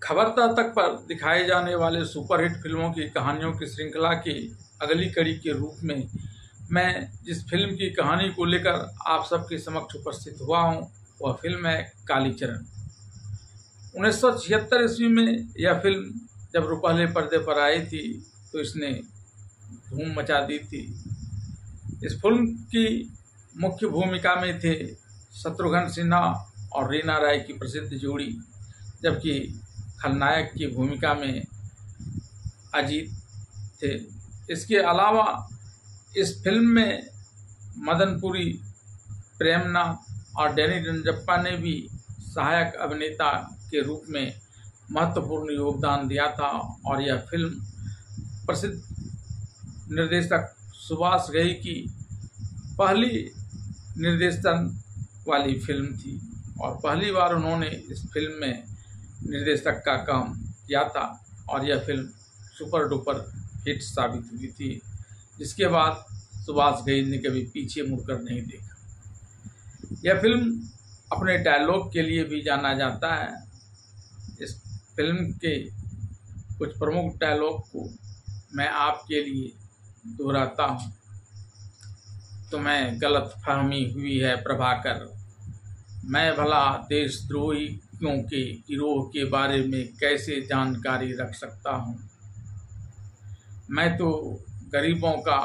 खबरदार तक पर दिखाए जाने वाले सुपरहिट फिल्मों की कहानियों की श्रृंखला की अगली कड़ी के रूप में मैं जिस फिल्म की कहानी को लेकर आप सबके समक्ष उपस्थित हुआ हूँ वह फिल्म है कालीचरण। 1976 ईस्वी में यह फिल्म जब पहले पर्दे पर आई थी तो इसने धूम मचा दी थी। इस फिल्म की मुख्य भूमिका में थे शत्रुघ्न सिन्हा और रीना राय की प्रसिद्ध जोड़ी, जबकि खलनायक की भूमिका में अजीत थे। इसके अलावा इस फिल्म में मदनपुरी, प्रेमनाथ और डैनी रंजप्पा ने भी सहायक अभिनेता के रूप में महत्वपूर्ण योगदान दिया था और यह फिल्म प्रसिद्ध निर्देशक सुभाष घई की पहली निर्देशन वाली फिल्म थी और पहली बार उन्होंने इस फिल्म में निर्देशक का काम किया था और यह फिल्म सुपर डुपर हिट साबित हुई थी, जिसके बाद सुभाष घई ने कभी पीछे मुड़कर नहीं देखा। यह फिल्म अपने डायलॉग के लिए भी जाना जाता है। इस फिल्म के कुछ प्रमुख डायलॉग को मैं आपके लिए दोहराता हूँ। तुम्हें गलतफहमी हुई है प्रभाकर, मैं भला देशद्रोहियों के गिरोह के बारे में कैसे जानकारी रख सकता हूँ। मैं तो गरीबों का,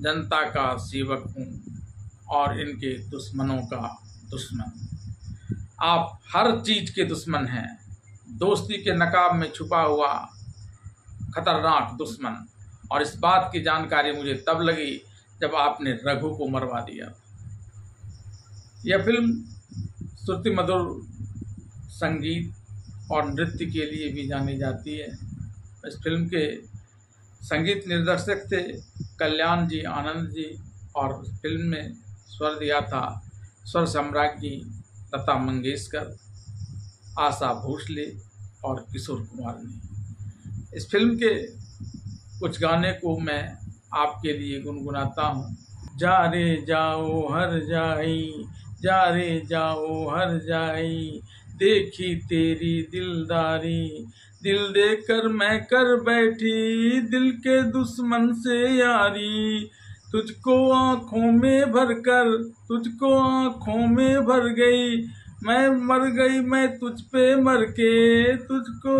जनता का सेवक हूँ और इनके दुश्मनों का दुश्मन। आप हर चीज़ के दुश्मन हैं, दोस्ती के नकाब में छुपा हुआ खतरनाक दुश्मन। और इस बात की जानकारी मुझे तब लगी जब आपने रघु को मरवा दिया। यह फिल्म श्रुति मधुर संगीत और नृत्य के लिए भी जानी जाती है। इस फिल्म के संगीत निर्देशक थे कल्याण जी आनंद जी और फिल्म में स्वर दिया था स्वर सम्राज्ञी लता मंगेशकर, आशा भोसले और किशोर कुमार ने। इस फिल्म के कुछ गाने को मैं आपके लिए गुनगुनाता हूँ। जा रे जाओ हर जाई, जा रे जाओ हर जाई, देखी तेरी दिलदारी, दिल देकर मैं कर बैठी दिल के दुश्मन से यारी। तुझको आँखों में भरकर, तुझको आँखों में भर गई, मैं मर गई मैं तुझ पे मर के, तुझको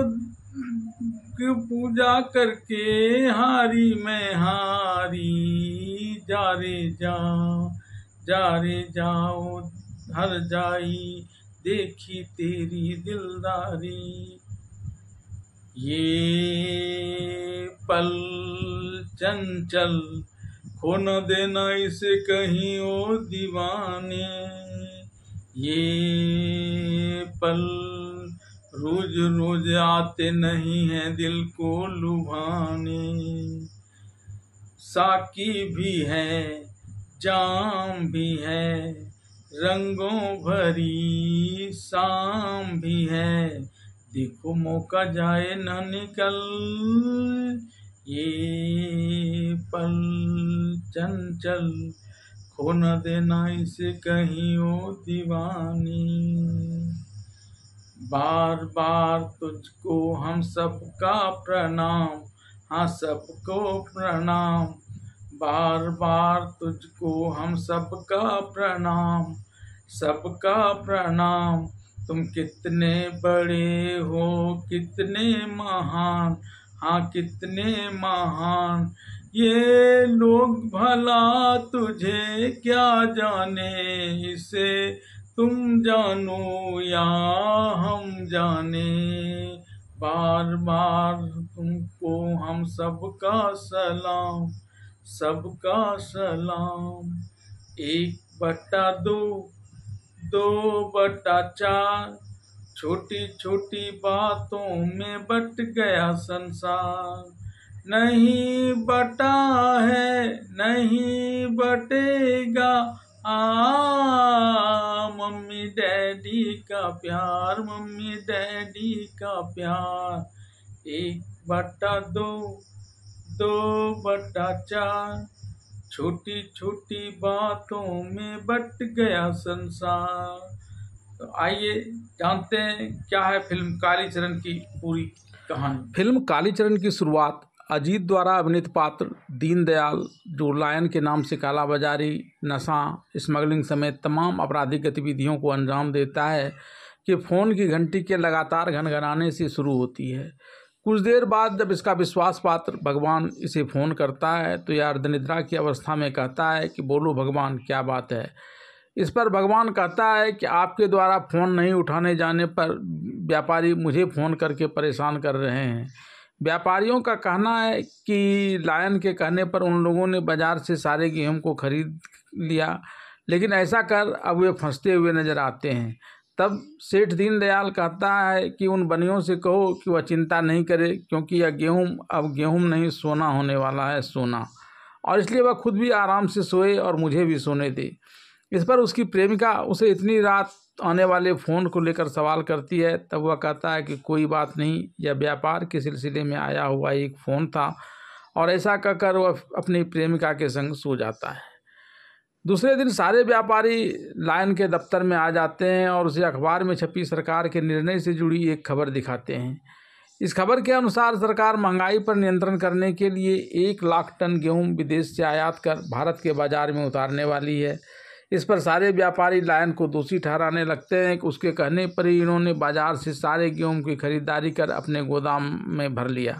पूजा करके हारी मैं हारी। जा रे जाओ, जा रे जाओ हर जाई, देखी तेरी दिलदारी। ये पल चंचल खो न देना इसे कहीं ओ दीवाने, ये पल रोज रोज आते नहीं हैं दिल को लुभाने। साकी भी है, जाम भी है, रंगों भरी शाम भी है, देखो मौका जाए न निकल। ये पल चंचल खो न देना इसे कहीं ओ दीवानी। बार बार तुझको हम सबका प्रणाम, हाँ सबको प्रणाम। बार बार तुझको हम सबका प्रणाम, सबका प्रणाम। तुम कितने बड़े हो, कितने महान, हाँ कितने महान। ये लोग भला तुझे क्या जाने, इसे तुम जानो या हम जाने। बार बार तुमको हम सबका सलाम, सबका सलाम। 1/2, 2/4, छोटी छोटी बातों में बट गया संसार। नहीं बटा है, नहीं बटेगा, मम्मी डैडी का प्यार, मम्मी डैडी का प्यार। 1/2, 2/4, छोटी छोटी बातों में बट गया संसार। तो आइए जानते हैं क्या है फिल्म कालीचरण की पूरी कहानी। फिल्म कालीचरण की शुरुआत अजीत द्वारा अभिनीत पात्र दीनदयाल, जो लायन के नाम से कालाबाजारी, नशा, स्मगलिंग समेत तमाम आपराधिक गतिविधियों को अंजाम देता है, कि फ़ोन की घंटी के लगातार घनघनाने से शुरू होती है। कुछ देर बाद जब इसका विश्वास पात्र भगवान इसे फ़ोन करता है तो यह अर्धनिद्रा की अवस्था में कहता है कि बोलो भगवान, क्या बात है। इस पर भगवान कहता है कि आपके द्वारा फ़ोन नहीं उठाने जाने पर व्यापारी मुझे फ़ोन करके परेशान कर रहे हैं। व्यापारियों का कहना है कि लायन के कहने पर उन लोगों ने बाज़ार से सारे गेहूं को खरीद लिया, लेकिन ऐसा कर अब वे फंसते हुए नज़र आते हैं। तब सेठ दीनदयाल कहता है कि उन बनियों से कहो कि वह चिंता नहीं करे, क्योंकि यह गेहूं अब गेहूं नहीं सोना होने वाला है, सोना, और इसलिए वह खुद भी आराम से सोए और मुझे भी सोने दे। इस पर उसकी प्रेमिका उसे इतनी रात आने वाले फ़ोन को लेकर सवाल करती है। तब वह कहता है कि कोई बात नहीं, यह व्यापार के सिलसिले में आया हुआ एक फ़ोन था, और ऐसा कहकर वह अपनी प्रेमिका के संग सो जाता है। दूसरे दिन सारे व्यापारी लायन के दफ्तर में आ जाते हैं और उसे अखबार में छपी सरकार के निर्णय से जुड़ी एक खबर दिखाते हैं। इस खबर के अनुसार सरकार महंगाई पर नियंत्रण करने के लिए 1 लाख टन गेहूं विदेश से आयात कर भारत के बाज़ार में उतारने वाली है। इस पर सारे व्यापारी लायन को दोषी ठहराने लगते हैं कि उसके कहने पर ही इन्होंने बाज़ार से सारे गेहूं की खरीदारी कर अपने गोदाम में भर लिया।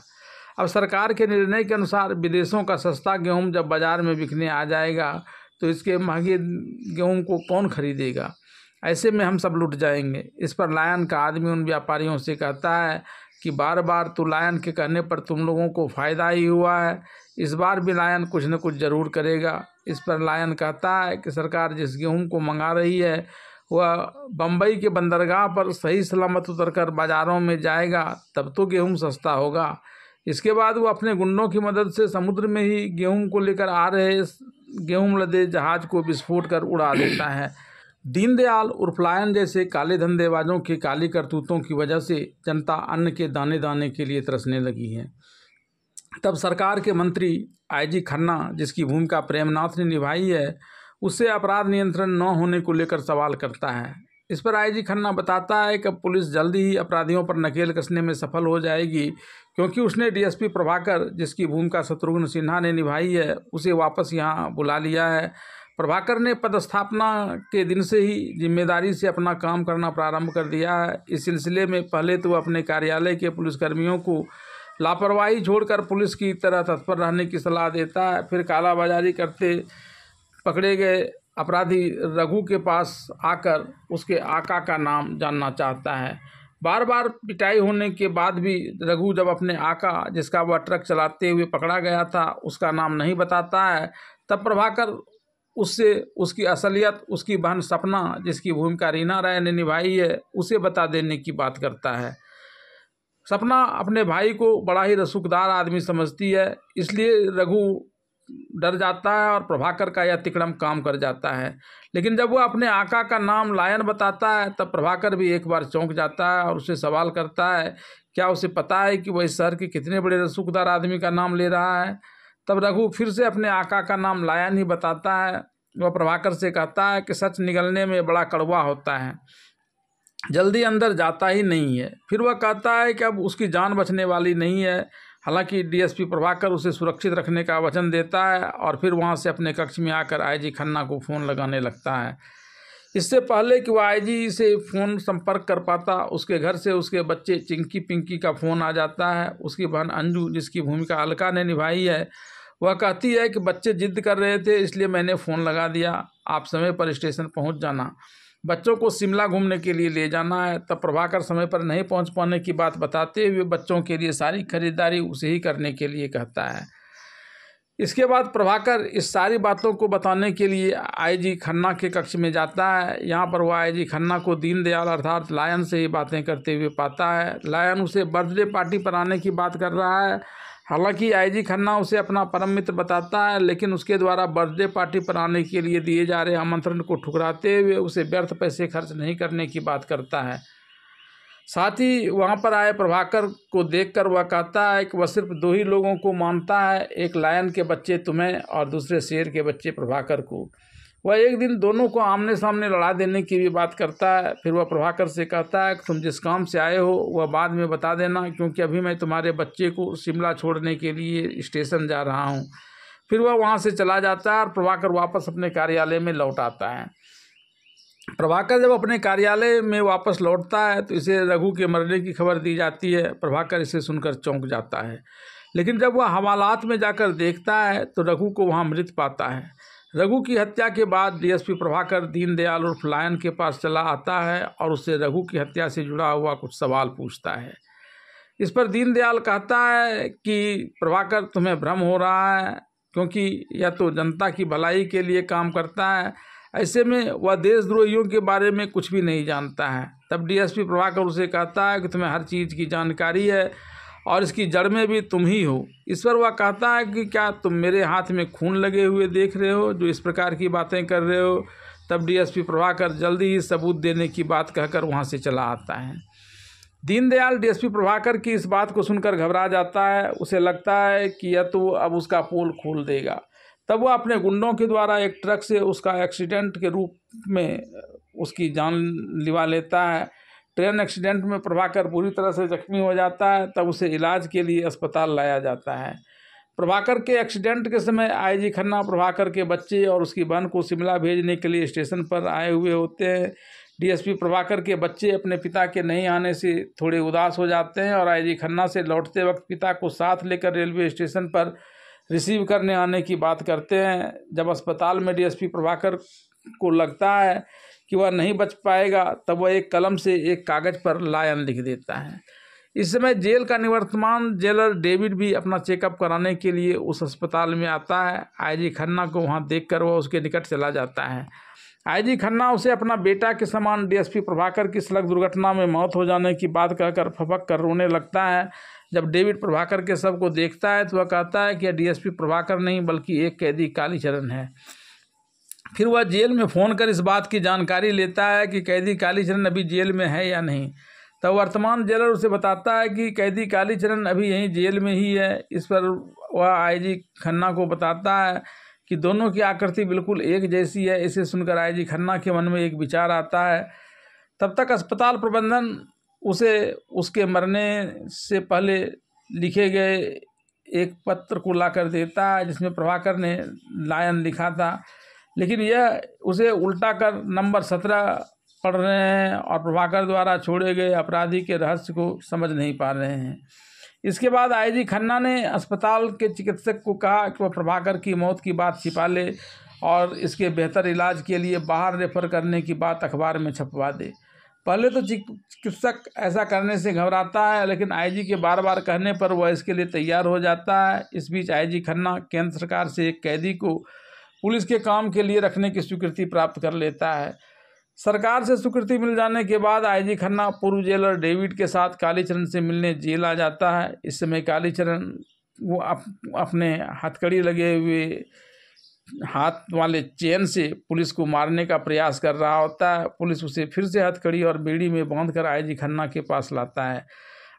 अब सरकार के निर्णय के अनुसार विदेशों का सस्ता गेहूं जब बाज़ार में बिकने आ जाएगा तो इसके महंगे गेहूं को कौन खरीदेगा। ऐसे में हम सब लुट जाएंगे। इस पर लायन का आदमी उन व्यापारियों से कहता है कि बार बार तो लायन के कहने पर तुम लोगों को फ़ायदा ही हुआ है, इस बार भी लायन कुछ न कुछ ज़रूर करेगा। इस पर लायन कहता है कि सरकार जिस गेहूं को मंगा रही है वह बम्बई के बंदरगाह पर सही सलामत उतरकर बाज़ारों में जाएगा, तब तो गेहूं सस्ता होगा। इसके बाद वो अपने गुंडों की मदद से समुद्र में ही गेहूं को लेकर आ रहे गेहूं लदे जहाज को विस्फोट कर उड़ा देता है। दीनदयाल उर्फ लायन जैसे काले धंधेबाजों की काली करतूतों की वजह से जनता अन्न के दाने दाने के लिए तरसने लगी है। तब सरकार के मंत्री आईजी खन्ना, जिसकी भूमिका प्रेमनाथ ने निभाई है, उससे अपराध नियंत्रण न होने को लेकर सवाल करता है। इस पर आईजी खन्ना बताता है कि पुलिस जल्दी ही अपराधियों पर नकेल कसने में सफल हो जाएगी, क्योंकि उसने डीएसपी प्रभाकर, जिसकी भूमिका शत्रुघ्न सिन्हा ने निभाई है, उसे वापस यहाँ बुला लिया है। प्रभाकर ने पदस्थापना के दिन से ही जिम्मेदारी से अपना काम करना प्रारंभ कर दिया है। इस सिलसिले में पहले तो अपने कार्यालय के पुलिसकर्मियों को लापरवाही छोड़कर पुलिस की तरह तत्पर रहने की सलाह देता है। फिर कालाबाजारी करते पकड़े गए अपराधी रघु के पास आकर उसके आका का नाम जानना चाहता है। बार बार पिटाई होने के बाद भी रघु जब अपने आका, जिसका वह ट्रक चलाते हुए पकड़ा गया था, उसका नाम नहीं बताता है, तब प्रभाकर उससे उसकी असलियत उसकी बहन सपना, जिसकी भूमिका रीना राय ने निभाई है, उसे बता देने की बात करता है। सपना अपने भाई को बड़ा ही रसूखदार आदमी समझती है, इसलिए रघु डर जाता है और प्रभाकर का यह तिकड़म काम कर जाता है। लेकिन जब वह अपने आका का नाम लायन बताता है तब प्रभाकर भी एक बार चौंक जाता है और उससे सवाल करता है क्या उसे पता है कि वह इस शहर के कितने बड़े रसूखदार आदमी का नाम ले रहा है। तब रघु फिर से अपने आका का नाम लायन ही बताता है। वह प्रभाकर से कहता है कि सच निगलने में बड़ा कड़वा होता है, जल्दी अंदर जाता ही नहीं है। फिर वह कहता है कि अब उसकी जान बचने वाली नहीं है। हालांकि डीएसपी प्रभाकर उसे सुरक्षित रखने का वचन देता है और फिर वहां से अपने कक्ष में आकर आईजी खन्ना को फ़ोन लगाने लगता है। इससे पहले कि वह आईजी से फ़ोन संपर्क कर पाता, उसके घर से उसके बच्चे चिंकी पिंकी का फ़ोन आ जाता है। उसकी बहन अंजू, जिसकी भूमिका अलका ने निभाई है, वह कहती है कि बच्चे जिद कर रहे थे इसलिए मैंने फ़ोन लगा दिया, आप समय पर स्टेशन पहुंच जाना, बच्चों को शिमला घूमने के लिए ले जाना है। तब प्रभाकर समय पर नहीं पहुंच पाने की बात बताते हुए बच्चों के लिए सारी खरीदारी उसे ही करने के लिए कहता है। इसके बाद प्रभाकर इस सारी बातों को बताने के लिए आईजी खन्ना के कक्ष में जाता है। यहाँ पर वह आईजी खन्ना को दीनदयाल अर्थात लायन से ही बातें करते हुए पाता है। लायन उसे बर्थडे पार्टी पर आने की बात कर रहा है। हालांकि आईजी खन्ना उसे अपना परम मित्र बताता है, लेकिन उसके द्वारा बर्थडे पार्टी पर आने के लिए दिए जा रहे आमंत्रण को ठुकराते हुए उसे व्यर्थ पैसे खर्च नहीं करने की बात करता है। साथ ही वहां पर आए प्रभाकर को देखकर वह कहता है कि वह सिर्फ 2 ही लोगों को मानता है, एक लायन के बच्चे तुम्हें और दूसरे शेर के बच्चे प्रभाकर को। वह एक दिन दोनों को आमने सामने लड़ा देने की भी बात करता है। फिर वह प्रभाकर से कहता है कि तुम जिस काम से आए हो वह बाद में बता देना, क्योंकि अभी मैं तुम्हारे बच्चे को शिमला छोड़ने के लिए स्टेशन जा रहा हूँ। फिर वह वहाँ से चला जाता है और प्रभाकर वापस अपने कार्यालय में लौट आता है। प्रभाकर जब अपने कार्यालय में वापस लौटता है तो इसे रघु के मरने की खबर दी जाती है। प्रभाकर इसे सुनकर चौंक जाता है, लेकिन जब वह हवालात में जाकर देखता है तो रघु को वहाँ मृत पाता है। रघु की हत्या के बाद डीएसपी प्रभाकर दीनदयाल उर्फ लायन के पास चला आता है और उससे रघु की हत्या से जुड़ा हुआ कुछ सवाल पूछता है। इस पर दीनदयाल कहता है कि प्रभाकर तुम्हें भ्रम हो रहा है, क्योंकि यह तो जनता की भलाई के लिए काम करता है, ऐसे में वह देशद्रोहियों के बारे में कुछ भी नहीं जानता है। तब डीएसपी प्रभाकर उसे कहता है कि तुम्हें हर चीज़ की जानकारी है और इसकी जड़ में भी तुम ही हो। इस पर वह कहता है कि क्या तुम मेरे हाथ में खून लगे हुए देख रहे हो जो इस प्रकार की बातें कर रहे हो। तब डीएसपी प्रभाकर जल्दी ही सबूत देने की बात कहकर वहाँ से चला आता है। दीनदयाल डीएसपी प्रभाकर की इस बात को सुनकर घबरा जाता है। उसे लगता है कि यह तो अब उसका पोल खोल देगा। तब वह अपने गुंडों के द्वारा एक ट्रक से उसका एक्सीडेंट के रूप में उसकी जान लिवा लेता है। ट्रेन एक्सीडेंट में प्रभाकर बुरी तरह से जख्मी हो जाता है। तब उसे इलाज के लिए अस्पताल लाया जाता है। प्रभाकर के एक्सीडेंट के समय आईजी खन्ना प्रभाकर के बच्चे और उसकी बहन को शिमला भेजने के लिए स्टेशन पर आए हुए होते हैं। डीएसपी प्रभाकर के बच्चे अपने पिता के नहीं आने से थोड़े उदास हो जाते हैं और आईजी खन्ना से लौटते वक्त पिता को साथ लेकर रेलवे स्टेशन पर रिसीव करने आने की बात करते हैं। जब अस्पताल में डीएसपी प्रभाकर को लगता है कि वह नहीं बच पाएगा, तब वह एक कलम से एक कागज़ पर लायन लिख देता है। इस समय जेल का निवर्तमान जेलर डेविड भी अपना चेकअप कराने के लिए उस अस्पताल में आता है। आईजी खन्ना को वहां देखकर वह उसके निकट चला जाता है। आईजी खन्ना उसे अपना बेटा के समान डीएसपी प्रभाकर की सड़क दुर्घटना में मौत हो जाने की बात कहकर फपक कर रोने लगता है। जब डेविड प्रभाकर के शव को देखता है तो वह कहता है कि यह डीएसपी प्रभाकर नहीं बल्कि एक कैदी कालीचरण है। फिर वह जेल में फ़ोन कर इस बात की जानकारी लेता है कि कैदी कालीचरण अभी जेल में है या नहीं। तब वर्तमान जेलर उसे बताता है कि कैदी कालीचरण अभी यहीं जेल में ही है। इस पर वह आईजी खन्ना को बताता है कि दोनों की आकृति बिल्कुल एक जैसी है। इसे सुनकर आईजी खन्ना के मन में एक विचार आता है। तब तक अस्पताल प्रबंधन उसे उसके मरने से पहले लिखे गए एक पत्र को लाकर देता है जिसमें प्रभाकर ने लायन लिखा था, लेकिन यह उसे उल्टा कर नंबर 17 पढ़ रहे हैं और प्रभाकर द्वारा छोड़े गए अपराधी के रहस्य को समझ नहीं पा रहे हैं। इसके बाद आईजी खन्ना ने अस्पताल के चिकित्सक को कहा कि वह प्रभाकर की मौत की बात छिपा ले और इसके बेहतर इलाज के लिए बाहर रेफर करने की बात अखबार में छपवा दे। पहले तो चिकित्सक ऐसा करने से घबराता है, लेकिन आईजी के बार बार कहने पर वह इसके लिए तैयार हो जाता है। इस बीच आईजी खन्ना केंद्र सरकार से एक कैदी को पुलिस के काम के लिए रखने की स्वीकृति प्राप्त कर लेता है। सरकार से स्वीकृति मिल जाने के बाद आईजी खन्ना पूर्व जेलर डेविड के साथ कालीचरण से मिलने जेल आ जाता है। इस समय कालीचरण वो अपने हथकड़ी लगे हुए हाथ वाले चेन से पुलिस को मारने का प्रयास कर रहा होता है। पुलिस उसे फिर से हथकड़ी और बेड़ी में बांधकर आईजी खन्ना के पास लाता है।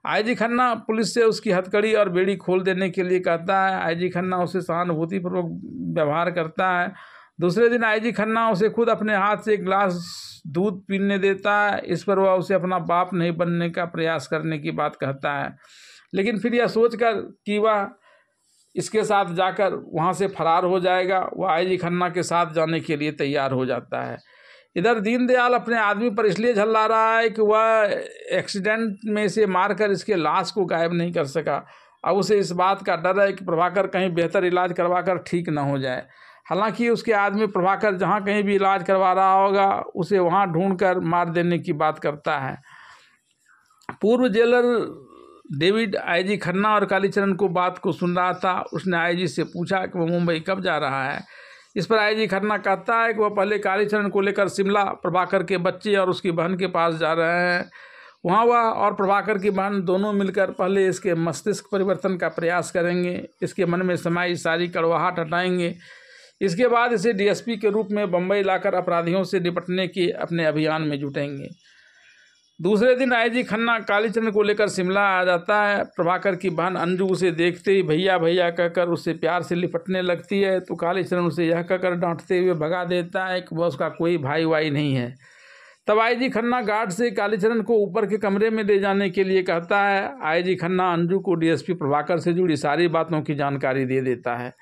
आईजी खन्ना पुलिस से उसकी हथकड़ी और बेड़ी खोल देने के लिए कहता है। आईजी खन्ना उसे सहानुभूतिपूर्वक व्यवहार करता है। दूसरे दिन आईजी खन्ना उसे खुद अपने हाथ से एक गिलास दूध पीने देता है। इस पर वह उसे अपना बाप नहीं बनने का प्रयास करने की बात कहता है, लेकिन फिर यह सोचकर कि वह इसके साथ जाकर वहां से फरार हो जाएगा, वह आईजी खन्ना के साथ जाने के लिए तैयार हो जाता है। इधर दीनदयाल अपने आदमी पर इसलिए झल्ला रहा है कि वह एक्सीडेंट में से मारकर इसके लाश को गायब नहीं कर सका। अब उसे इस बात का डर है कि प्रभाकर कहीं बेहतर इलाज करवाकर ठीक न हो जाए। हालांकि उसके आदमी प्रभाकर जहां कहीं भी इलाज करवा रहा होगा उसे वहां ढूंढकर मार देने की बात करता है। पूर्व जेलर डेविड आईजी खन्ना और कालीचरण को बात को सुन रहा था। उसने आईजी से पूछा कि वह मुंबई कब जा रहा है। इस पर आईजी खन्ना कहता है कि वह पहले कालीचरण को लेकर शिमला प्रभाकर के बच्चे और उसकी बहन के पास जा रहे हैं। वहाँ वह और प्रभाकर की बहन दोनों मिलकर पहले इसके मस्तिष्क परिवर्तन का प्रयास करेंगे, इसके मन में समाई सारी कड़वाहट हटाएंगे। इसके बाद इसे डीएसपी के रूप में बम्बई लाकर अपराधियों से निपटने के अपने अभियान में जुटेंगे। दूसरे दिन आईजी खन्ना कालीचरण को लेकर शिमला आ जाता है। प्रभाकर की बहन अंजू उसे देखते ही भैया भैया कहकर उससे प्यार से लिपटने लगती है, तो कालीचरण उसे यह कहकर डांटते हुए भगा देता है कि वह उसका कोई भाई वाई नहीं है। तब आईजी खन्ना गार्ड से कालीचरण को ऊपर के कमरे में ले जाने के लिए कहता है। आईजी खन्ना अंजू को डीएसपी प्रभाकर से जुड़ी सारी बातों की जानकारी दे देता है।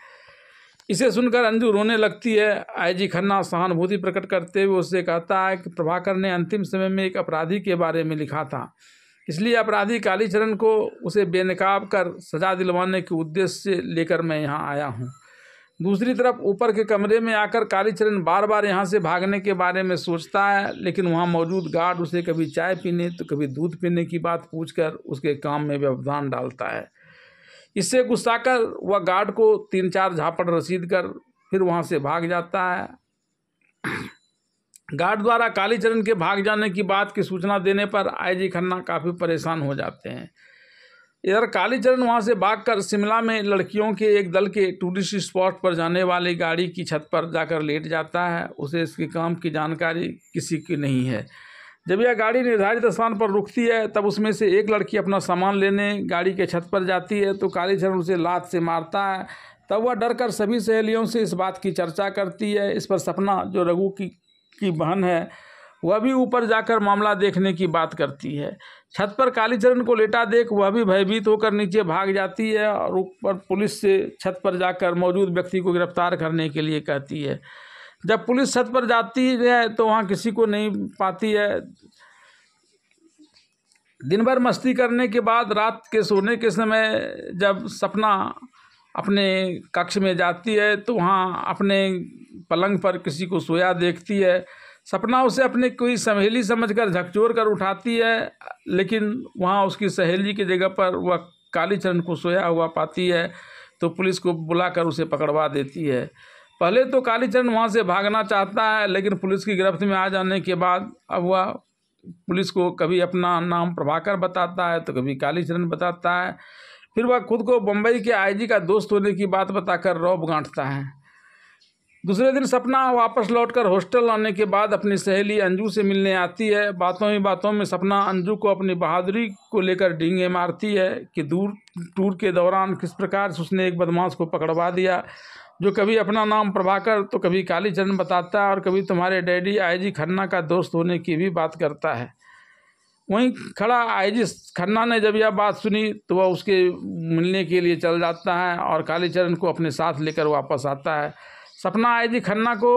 इसे सुनकर अंजू रोने लगती है। आईजी खन्ना सहानुभूति प्रकट करते हुए उससे कहता है कि प्रभाकर ने अंतिम समय में एक अपराधी के बारे में लिखा था, इसलिए अपराधी कालीचरण को उसे बेनकाब कर सजा दिलवाने के उद्देश्य से लेकर मैं यहाँ आया हूँ। दूसरी तरफ ऊपर के कमरे में आकर कालीचरण बार बार यहाँ से भागने के बारे में सोचता है, लेकिन वहाँ मौजूद गार्ड उसे कभी चाय पीने तो कभी दूध पीने की बात पूछकर उसके काम में व्यवधान डालता है। इससे गुस्सा कर वह गार्ड को 3-4 झापड़ रसीद कर फिर वहाँ से भाग जाता है। गार्ड द्वारा कालीचरण के भाग जाने की बात की सूचना देने पर आईजी खन्ना काफ़ी परेशान हो जाते हैं। इधर कालीचरण वहाँ से भागकर शिमला में लड़कियों के एक दल के टूरिस्ट स्पॉट पर जाने वाली गाड़ी की छत पर जाकर लेट जाता है। उसे इसके काम की जानकारी किसी की नहीं है। जब यह गाड़ी निर्धारित स्थान पर रुकती है तब उसमें से एक लड़की अपना सामान लेने गाड़ी के छत पर जाती है, तो कालीचरण उसे लात से मारता है। तब वह डर कर सभी सहेलियों से इस बात की चर्चा करती है। इस पर सपना, जो रघु की बहन है, वह भी ऊपर जाकर मामला देखने की बात करती है। छत पर कालीचरण को लेटा देख वह भी भयभीत होकर नीचे भाग जाती है और ऊपर पुलिस से छत पर जाकर मौजूद व्यक्ति को गिरफ्तार करने के लिए कहती है। जब पुलिस छत पर जाती है तो वहाँ किसी को नहीं पाती है। दिन भर मस्ती करने के बाद रात के सोने के समय जब सपना अपने कक्ष में जाती है तो वहाँ अपने पलंग पर किसी को सोया देखती है। सपना उसे अपने कोई सहेली समझकर झकझोर कर उठाती है, लेकिन वहाँ उसकी सहेली की जगह पर वह कालीचरण को सोया हुआ पाती है, तो पुलिस को बुलाकर उसे पकड़वा देती है। पहले तो कालीचरण वहाँ से भागना चाहता है, लेकिन पुलिस की गिरफ्त में आ जाने के बाद अब वह पुलिस को कभी अपना नाम प्रभाकर बताता है तो कभी कालीचरण बताता है। फिर वह खुद को बम्बई के आईजी का दोस्त होने की बात बताकर रौब गांठता है। दूसरे दिन सपना वापस लौटकर हॉस्टल आने के बाद अपनी सहेली अंजू से मिलने आती है। बातों ही बातों में सपना अंजू को अपनी बहादुरी को लेकर डींगे मारती है कि टूर के दौरान किस प्रकार से उसने एक बदमाश को पकड़वा दिया, जो कभी अपना नाम प्रभाकर तो कभी कालीचरण बताता है और कभी तुम्हारे डैडी आईजी खन्ना का दोस्त होने की भी बात करता है। वहीं खड़ा आईजी खन्ना ने जब यह बात सुनी तो वह उसके मिलने के लिए चल जाता है और कालीचरण को अपने साथ लेकर वापस आता है। सपना आईजी खन्ना को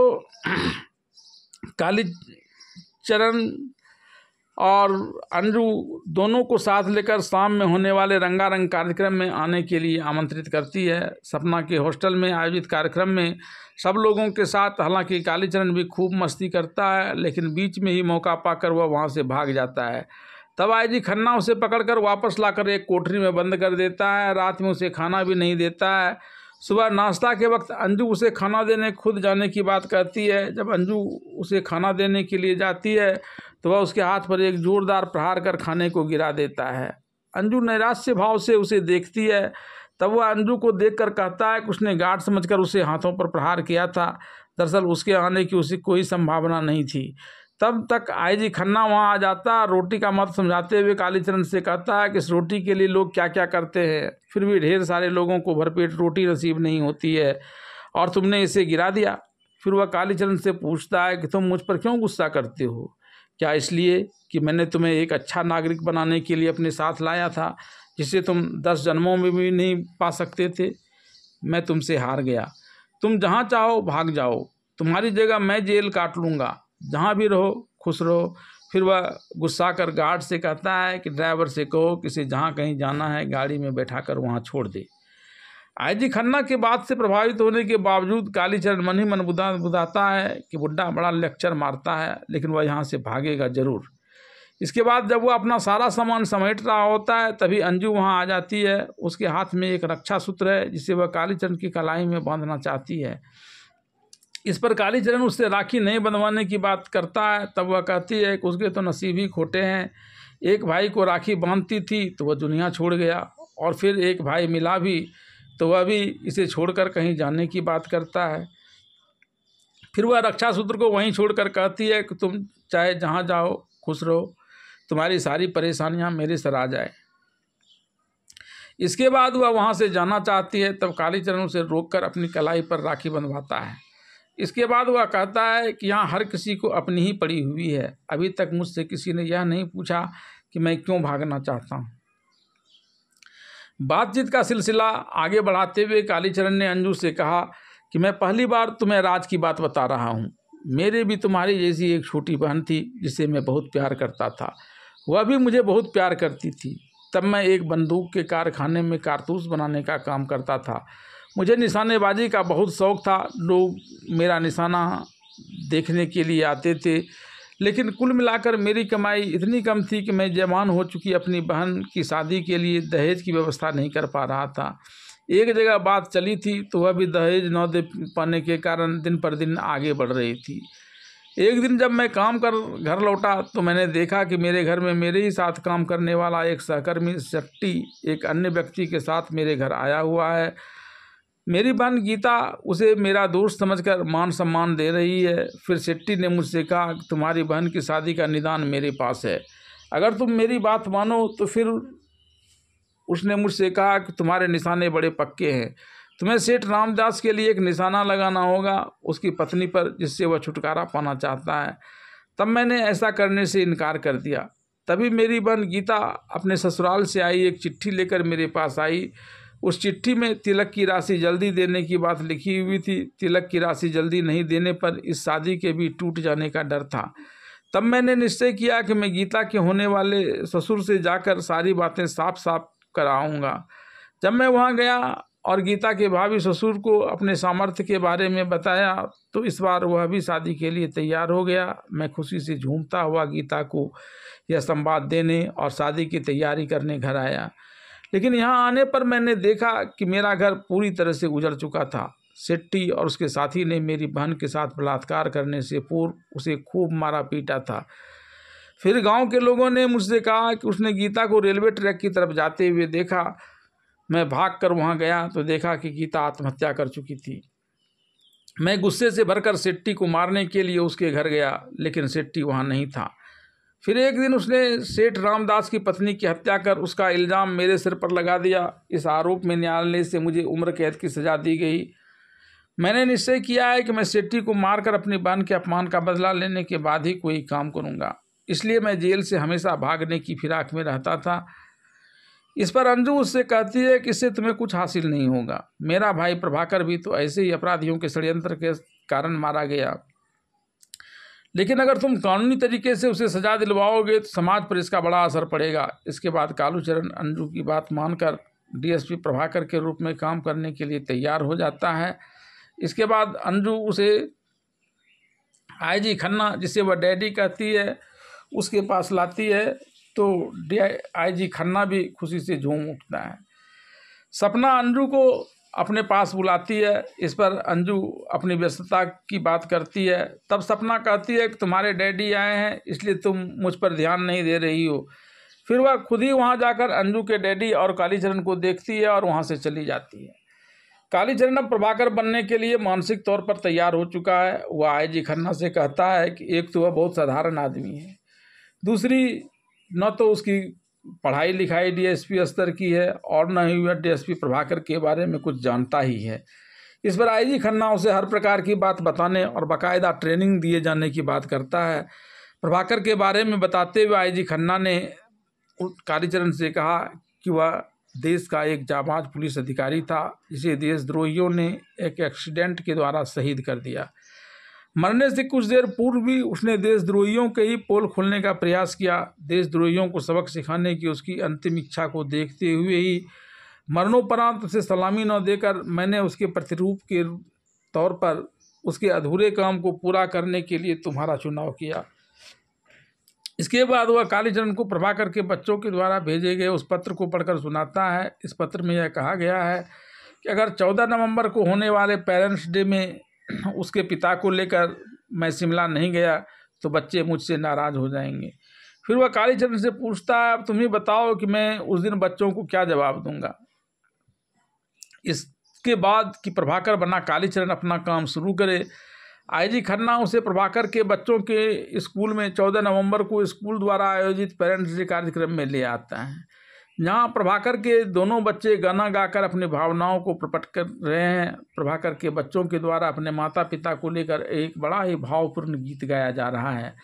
कालीचरण और अंजू दोनों को साथ लेकर शाम में होने वाले रंगारंग कार्यक्रम में आने के लिए आमंत्रित करती है। सपना के हॉस्टल में आयोजित कार्यक्रम में सब लोगों के साथ हालांकि कालीचरण भी खूब मस्ती करता है, लेकिन बीच में ही मौका पाकर वह वहां से भाग जाता है। तब आईजी खन्ना उसे पकड़कर वापस लाकर एक कोठरी में बंद कर देता है। रात में उसे खाना भी नहीं देता है। सुबह नाश्ता के वक्त अंजू उसे खाना देने खुद जाने की बात कहती है। जब अंजू उसे खाना देने के लिए जाती है तो वह उसके हाथ पर एक जोरदार प्रहार कर खाने को गिरा देता है। अंजू नैराश्य भाव से उसे देखती है। तब वह अंजू को देखकर कहता है कि उसने गार्ड समझकर उसे हाथों पर प्रहार किया था। दरअसल उसके आने की उसे कोई संभावना नहीं थी। तब तक आईजी खन्ना वहाँ आ जाता, रोटी का मत समझाते हुए कालीचरण से कहता है कि इस रोटी के लिए लोग क्या क्या करते हैं, फिर भी ढेर सारे लोगों को भरपेट रोटी नसीब नहीं होती है और तुमने इसे गिरा दिया। फिर वह कालीचरण से पूछता है कि तुम मुझ पर क्यों गुस्सा करते हो? क्या इसलिए कि मैंने तुम्हें एक अच्छा नागरिक बनाने के लिए अपने साथ लाया था, जिसे तुम 10 जन्मों में भी नहीं पा सकते थे? मैं तुमसे हार गया। तुम जहाँ चाहो भाग जाओ, तुम्हारी जगह मैं जेल काट लूँगा। जहाँ भी रहो खुश रहो। फिर वह गुस्सा कर गार्ड से कहता है कि ड्राइवर से कहो कि इसे जहाँ कहीं जाना है गाड़ी में बैठाकर वहाँ छोड़ दे। आईजी खन्ना के बात से प्रभावित होने के बावजूद कालीचरण मन ही मन बुझाता है कि बुड्ढा बड़ा लेक्चर मारता है, लेकिन वह यहाँ से भागेगा जरूर। इसके बाद जब वह अपना सारा सामान समेट रहा होता है तभी अंजू वहाँ आ जाती है। उसके हाथ में एक रक्षा सूत्र है जिसे वह कालीचरण की कलाई में बांधना चाहती है। इस पर कालीचरण उससे राखी नहीं बंधवाने की बात करता है। तब वह कहती है कि उसके तो नसीब ही खोटे हैं। एक भाई को राखी बांधती थी तो वह दुनिया छोड़ गया, और फिर एक भाई मिला भी तो वह भी इसे छोड़कर कहीं जाने की बात करता है। फिर वह रक्षा सूत्र को वहीं छोड़कर कहती है कि तुम चाहे जहाँ जाओ खुश रहो। तुम्हारी सारी परेशानियां मेरे सर आ जाए। इसके बाद वह वहां से जाना चाहती है, तब कालीचरण उसे रोककर अपनी कलाई पर राखी बंधवाता है। इसके बाद वह कहता है कि यहाँ हर किसी को अपनी ही पड़ी हुई है, अभी तक मुझसे किसी ने यह नहीं पूछा कि मैं क्यों भागना चाहता हूँ। बातचीत का सिलसिला आगे बढ़ाते हुए कालीचरण ने अंजू से कहा कि मैं पहली बार तुम्हें राज की बात बता रहा हूँ। मेरे भी तुम्हारी जैसी एक छोटी बहन थी जिसे मैं बहुत प्यार करता था, वह भी मुझे बहुत प्यार करती थी। तब मैं एक बंदूक के कारखाने में कारतूस बनाने का काम करता था। मुझे निशानेबाजी का बहुत शौक़ था, लोग मेरा निशाना देखने के लिए आते थे, लेकिन कुल मिलाकर मेरी कमाई इतनी कम थी कि मैं जवान हो चुकी अपनी बहन की शादी के लिए दहेज की व्यवस्था नहीं कर पा रहा था। एक जगह बात चली थी तो वह भी दहेज न दे पाने के कारण दिन पर दिन आगे बढ़ रही थी। एक दिन जब मैं काम कर घर लौटा तो मैंने देखा कि मेरे घर में मेरे ही साथ काम करने वाला एक सहकर्मी शेट्टी एक अन्य व्यक्ति के साथ मेरे घर आया हुआ है। मेरी बहन गीता उसे मेरा दोस्त समझकर मान सम्मान दे रही है। फिर शेट्टी ने मुझसे कहा कि तुम्हारी बहन की शादी का निदान मेरे पास है, अगर तुम मेरी बात मानो तो। फिर उसने मुझसे कहा कि तुम्हारे निशाने बड़े पक्के हैं, तुम्हें सेठ रामदास के लिए एक निशाना लगाना होगा उसकी पत्नी पर, जिससे वह छुटकारा पाना चाहता है। तब मैंने ऐसा करने से इनकार कर दिया। तभी मेरी बहन गीता अपने ससुराल से आई एक चिट्ठी लेकर मेरे पास आई। उस चिट्ठी में तिलक की राशि जल्दी देने की बात लिखी हुई थी। तिलक की राशि जल्दी नहीं देने पर इस शादी के भी टूट जाने का डर था। तब मैंने निश्चय किया कि मैं गीता के होने वाले ससुर से जाकर सारी बातें साफ साफ कराऊंगा। जब मैं वहां गया और गीता के भाभी ससुर को अपने सामर्थ्य के बारे में बताया तो इस बार वह भी शादी के लिए तैयार हो गया। मैं खुशी से झूमता हुआ गीता को यह संवाद देने और शादी की तैयारी करने घर आया, लेकिन यहाँ आने पर मैंने देखा कि मेरा घर पूरी तरह से उजड़ चुका था। शेट्टी और उसके साथी ने मेरी बहन के साथ बलात्कार करने से पूर्व उसे खूब मारा पीटा था। फिर गांव के लोगों ने मुझसे कहा कि उसने गीता को रेलवे ट्रैक की तरफ जाते हुए देखा। मैं भागकर वहां गया तो देखा कि गीता आत्महत्या कर चुकी थी। मैं गुस्से से भरकर शेट्टी को मारने के लिए उसके घर गया, लेकिन शेट्टी वहां नहीं था। फिर एक दिन उसने सेठ रामदास की पत्नी की हत्या कर उसका इल्ज़ाम मेरे सिर पर लगा दिया। इस आरोप में न्यायालय से मुझे उम्र कैद की सज़ा दी गई। मैंने निश्चय किया है कि मैं शेट्टी को मारकर अपनी बहन के अपमान का बदला लेने के बाद ही कोई काम करूंगा। इसलिए मैं जेल से हमेशा भागने की फिराक में रहता था। इस पर अंजू उससे कहती है कि इससे तुम्हें कुछ हासिल नहीं होगा। मेरा भाई प्रभाकर भी तो ऐसे ही अपराधियों के षड्यंत्र के कारण मारा गया, लेकिन अगर तुम कानूनी तरीके से उसे सजा दिलवाओगे तो समाज पर इसका बड़ा असर पड़ेगा। इसके बाद कालूचरण अंजू की बात मानकर डीएसपी प्रभाकर के रूप में काम करने के लिए तैयार हो जाता है। इसके बाद अंजू उसे आईजी खन्ना, जिसे वह डैडी कहती है, उसके पास लाती है तो आईजी खन्ना भी खुशी से झूम उठता है। सपना अंजू को अपने पास बुलाती है। इस पर अंजू अपनी व्यस्तता की बात करती है। तब सपना कहती है कि तुम्हारे डैडी आए हैं इसलिए तुम मुझ पर ध्यान नहीं दे रही हो। फिर वह खुद ही वहां जाकर अंजू के डैडी और कालीचरण को देखती है और वहां से चली जाती है। कालीचरण अब प्रभाकर बनने के लिए मानसिक तौर पर तैयार हो चुका है। वह आईजी खन्ना से कहता है कि एक तो वह बहुत साधारण आदमी है, दूसरी न तो उसकी पढ़ाई लिखाई डीएसपी स्तर की है और न ही वह डीएसपी प्रभाकर के बारे में कुछ जानता ही है। इस पर आईजी खन्ना उसे हर प्रकार की बात बताने और बाकायदा ट्रेनिंग दिए जाने की बात करता है। प्रभाकर के बारे में बताते हुए आईजी खन्ना ने कालीचरण से कहा कि वह देश का एक जाबाज पुलिस अधिकारी था, जिसे देशद्रोहियों ने एक एक्सीडेंट के द्वारा शहीद कर दिया। मरने से कुछ देर पूर्व भी उसने देशद्रोहियों के ही पोल खोलने का प्रयास किया। देशद्रोहियों को सबक सिखाने की उसकी अंतिम इच्छा को देखते हुए ही मरणोपरांत उसे सलामी न देकर मैंने उसके प्रतिरूप के तौर पर उसके अधूरे काम को पूरा करने के लिए तुम्हारा चुनाव किया। इसके बाद वह कालीचरण को प्रभाकर के बच्चों के द्वारा भेजे गए उस पत्र को पढ़कर सुनाता है। इस पत्र में यह कहा गया है कि अगर 14 नवंबर को होने वाले पेरेंट्स डे में उसके पिता को लेकर मैं शिमला नहीं गया तो बच्चे मुझसे नाराज़ हो जाएंगे। फिर वह कालीचरण से पूछता है, अब तुम ही बताओ कि मैं उस दिन बच्चों को क्या जवाब दूंगा। इसके बाद कि प्रभाकर बना कालीचरण अपना काम शुरू करे। आईजी खन्ना उसे प्रभाकर के बच्चों के स्कूल में 14 नवंबर को स्कूल द्वारा आयोजित पेरेंट्स डे कार्यक्रम में ले आता है, जहां प्रभाकर के दोनों बच्चे गाना गाकर अपनी भावनाओं को प्रकट कर रहे हैं। प्रभाकर के बच्चों के द्वारा अपने माता पिता को लेकर एक बड़ा ही भावपूर्ण गीत गाया जा रहा है।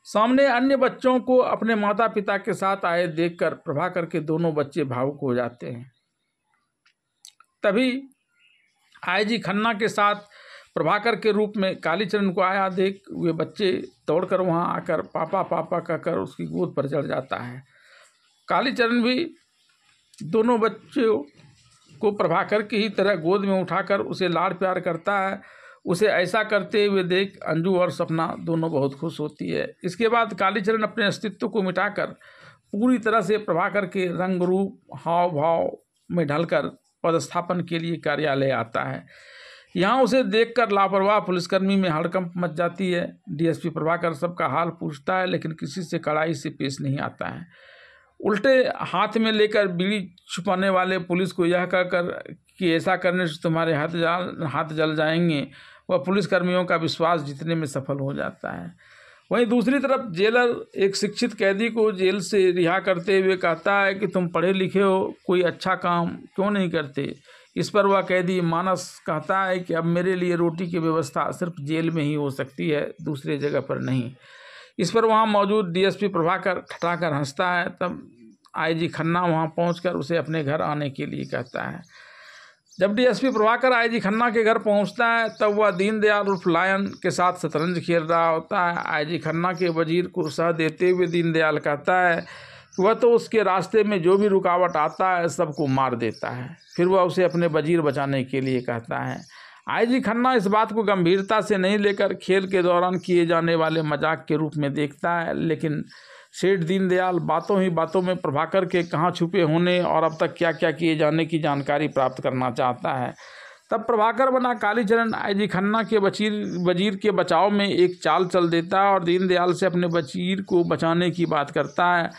सामने अन्य बच्चों को अपने माता पिता के साथ आए देखकर प्रभाकर के दोनों बच्चे भावुक हो जाते हैं। तभी आईजी खन्ना के साथ प्रभाकर के रूप में कालीचरण को आया देख वे बच्चे दौड़कर वहां आकर पापा पापा कहकर उसकी गोद पर चढ़ जाता है। कालीचरण भी दोनों बच्चों को प्रभाकर की ही तरह गोद में उठाकर उसे लाड़ प्यार करता है। उसे ऐसा करते हुए देख अंजू और सपना दोनों बहुत खुश होती है। इसके बाद कालीचरण अपने अस्तित्व को मिटाकर पूरी तरह से प्रभाकर के रंग रूप हाव भाव में ढलकर पदस्थापन के लिए कार्यालय आता है। यहाँ उसे देखकर लापरवाह पुलिसकर्मी में हड़कंप मच जाती है। डीएसपी प्रभाकर सबका हाल पूछता है, लेकिन किसी से कड़ाई से पेश नहीं आता है। उल्टे हाथ में लेकर बीड़ी छुपाने वाले पुलिस को यह कहकर कि ऐसा करने से तुम्हारे हाथ जल जाएंगे, वह पुलिसकर्मियों का विश्वास जीतने में सफल हो जाता है। वहीं दूसरी तरफ जेलर एक शिक्षित कैदी को जेल से रिहा करते हुए कहता है कि तुम पढ़े लिखे हो, कोई अच्छा काम क्यों नहीं करते। इस पर वह कैदी मानस कहता है कि अब मेरे लिए रोटी की व्यवस्था सिर्फ जेल में ही हो सकती है, दूसरे जगह पर नहीं। इस पर वहाँ मौजूद डीएसपी प्रभाकर ठठाकर हंसता है। तब आईजी खन्ना वहाँ पहुंचकर उसे अपने घर आने के लिए कहता है। जब डीएसपी प्रभाकर आईजी खन्ना के घर पहुंचता है तब वह दीनदयाल उर्फ लायन के साथ शतरंज खेल रहा होता है। आईजी खन्ना के वजीर को सह देते हुए दीनदयाल कहता है कि वह तो उसके रास्ते में जो भी रुकावट आता है सबको मार देता है। फिर वह उसे अपने वजीर बचाने के लिए कहता है। आईजी खन्ना इस बात को गंभीरता से नहीं लेकर खेल के दौरान किए जाने वाले मजाक के रूप में देखता है, लेकिन सेठ दीनदयाल बातों ही बातों में प्रभाकर के कहाँ छुपे होने और अब तक क्या क्या किए जाने की जानकारी प्राप्त करना चाहता है। तब प्रभाकर बना कालीचरण आईजी खन्ना के वजीर के बचाव में एक चाल चल देता है और दीनदयाल से अपने वजीर को बचाने की बात करता है।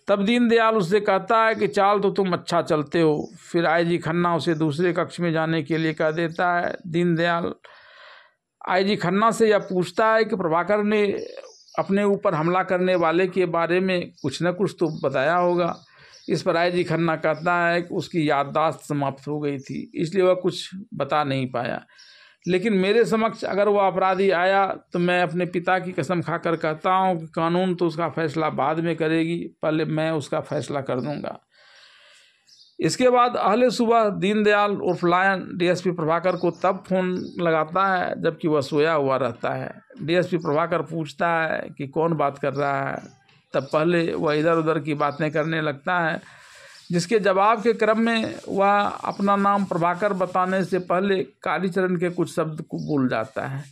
तब दीनदयाल उससे कहता है कि चाल तो तुम अच्छा चलते हो। फिर आईजी खन्ना उसे दूसरे कक्ष में जाने के लिए कह देता है। दीनदयाल आईजी खन्ना से यह पूछता है कि प्रभाकर ने अपने ऊपर हमला करने वाले के बारे में कुछ न कुछ तो बताया होगा। इस पर आईजी खन्ना कहता है कि उसकी याददाश्त समाप्त हो गई थी, इसलिए वह कुछ बता नहीं पाया। लेकिन मेरे समक्ष अगर वह अपराधी आया तो मैं अपने पिता की कसम खाकर कहता हूँ कि कानून तो उसका फैसला बाद में करेगी, पहले मैं उसका फैसला कर दूंगा। इसके बाद अहले सुबह दीनदयाल उर्फ लायन डीएसपी प्रभाकर को तब फोन लगाता है जबकि वह सोया हुआ रहता है। डीएसपी प्रभाकर पूछता है कि कौन बात कर रहा है। तब पहले वह इधर उधर की बातें करने लगता है, जिसके जवाब के क्रम में वह अपना नाम प्रभाकर बताने से पहले कालीचरण के कुछ शब्द को भूल जाता है।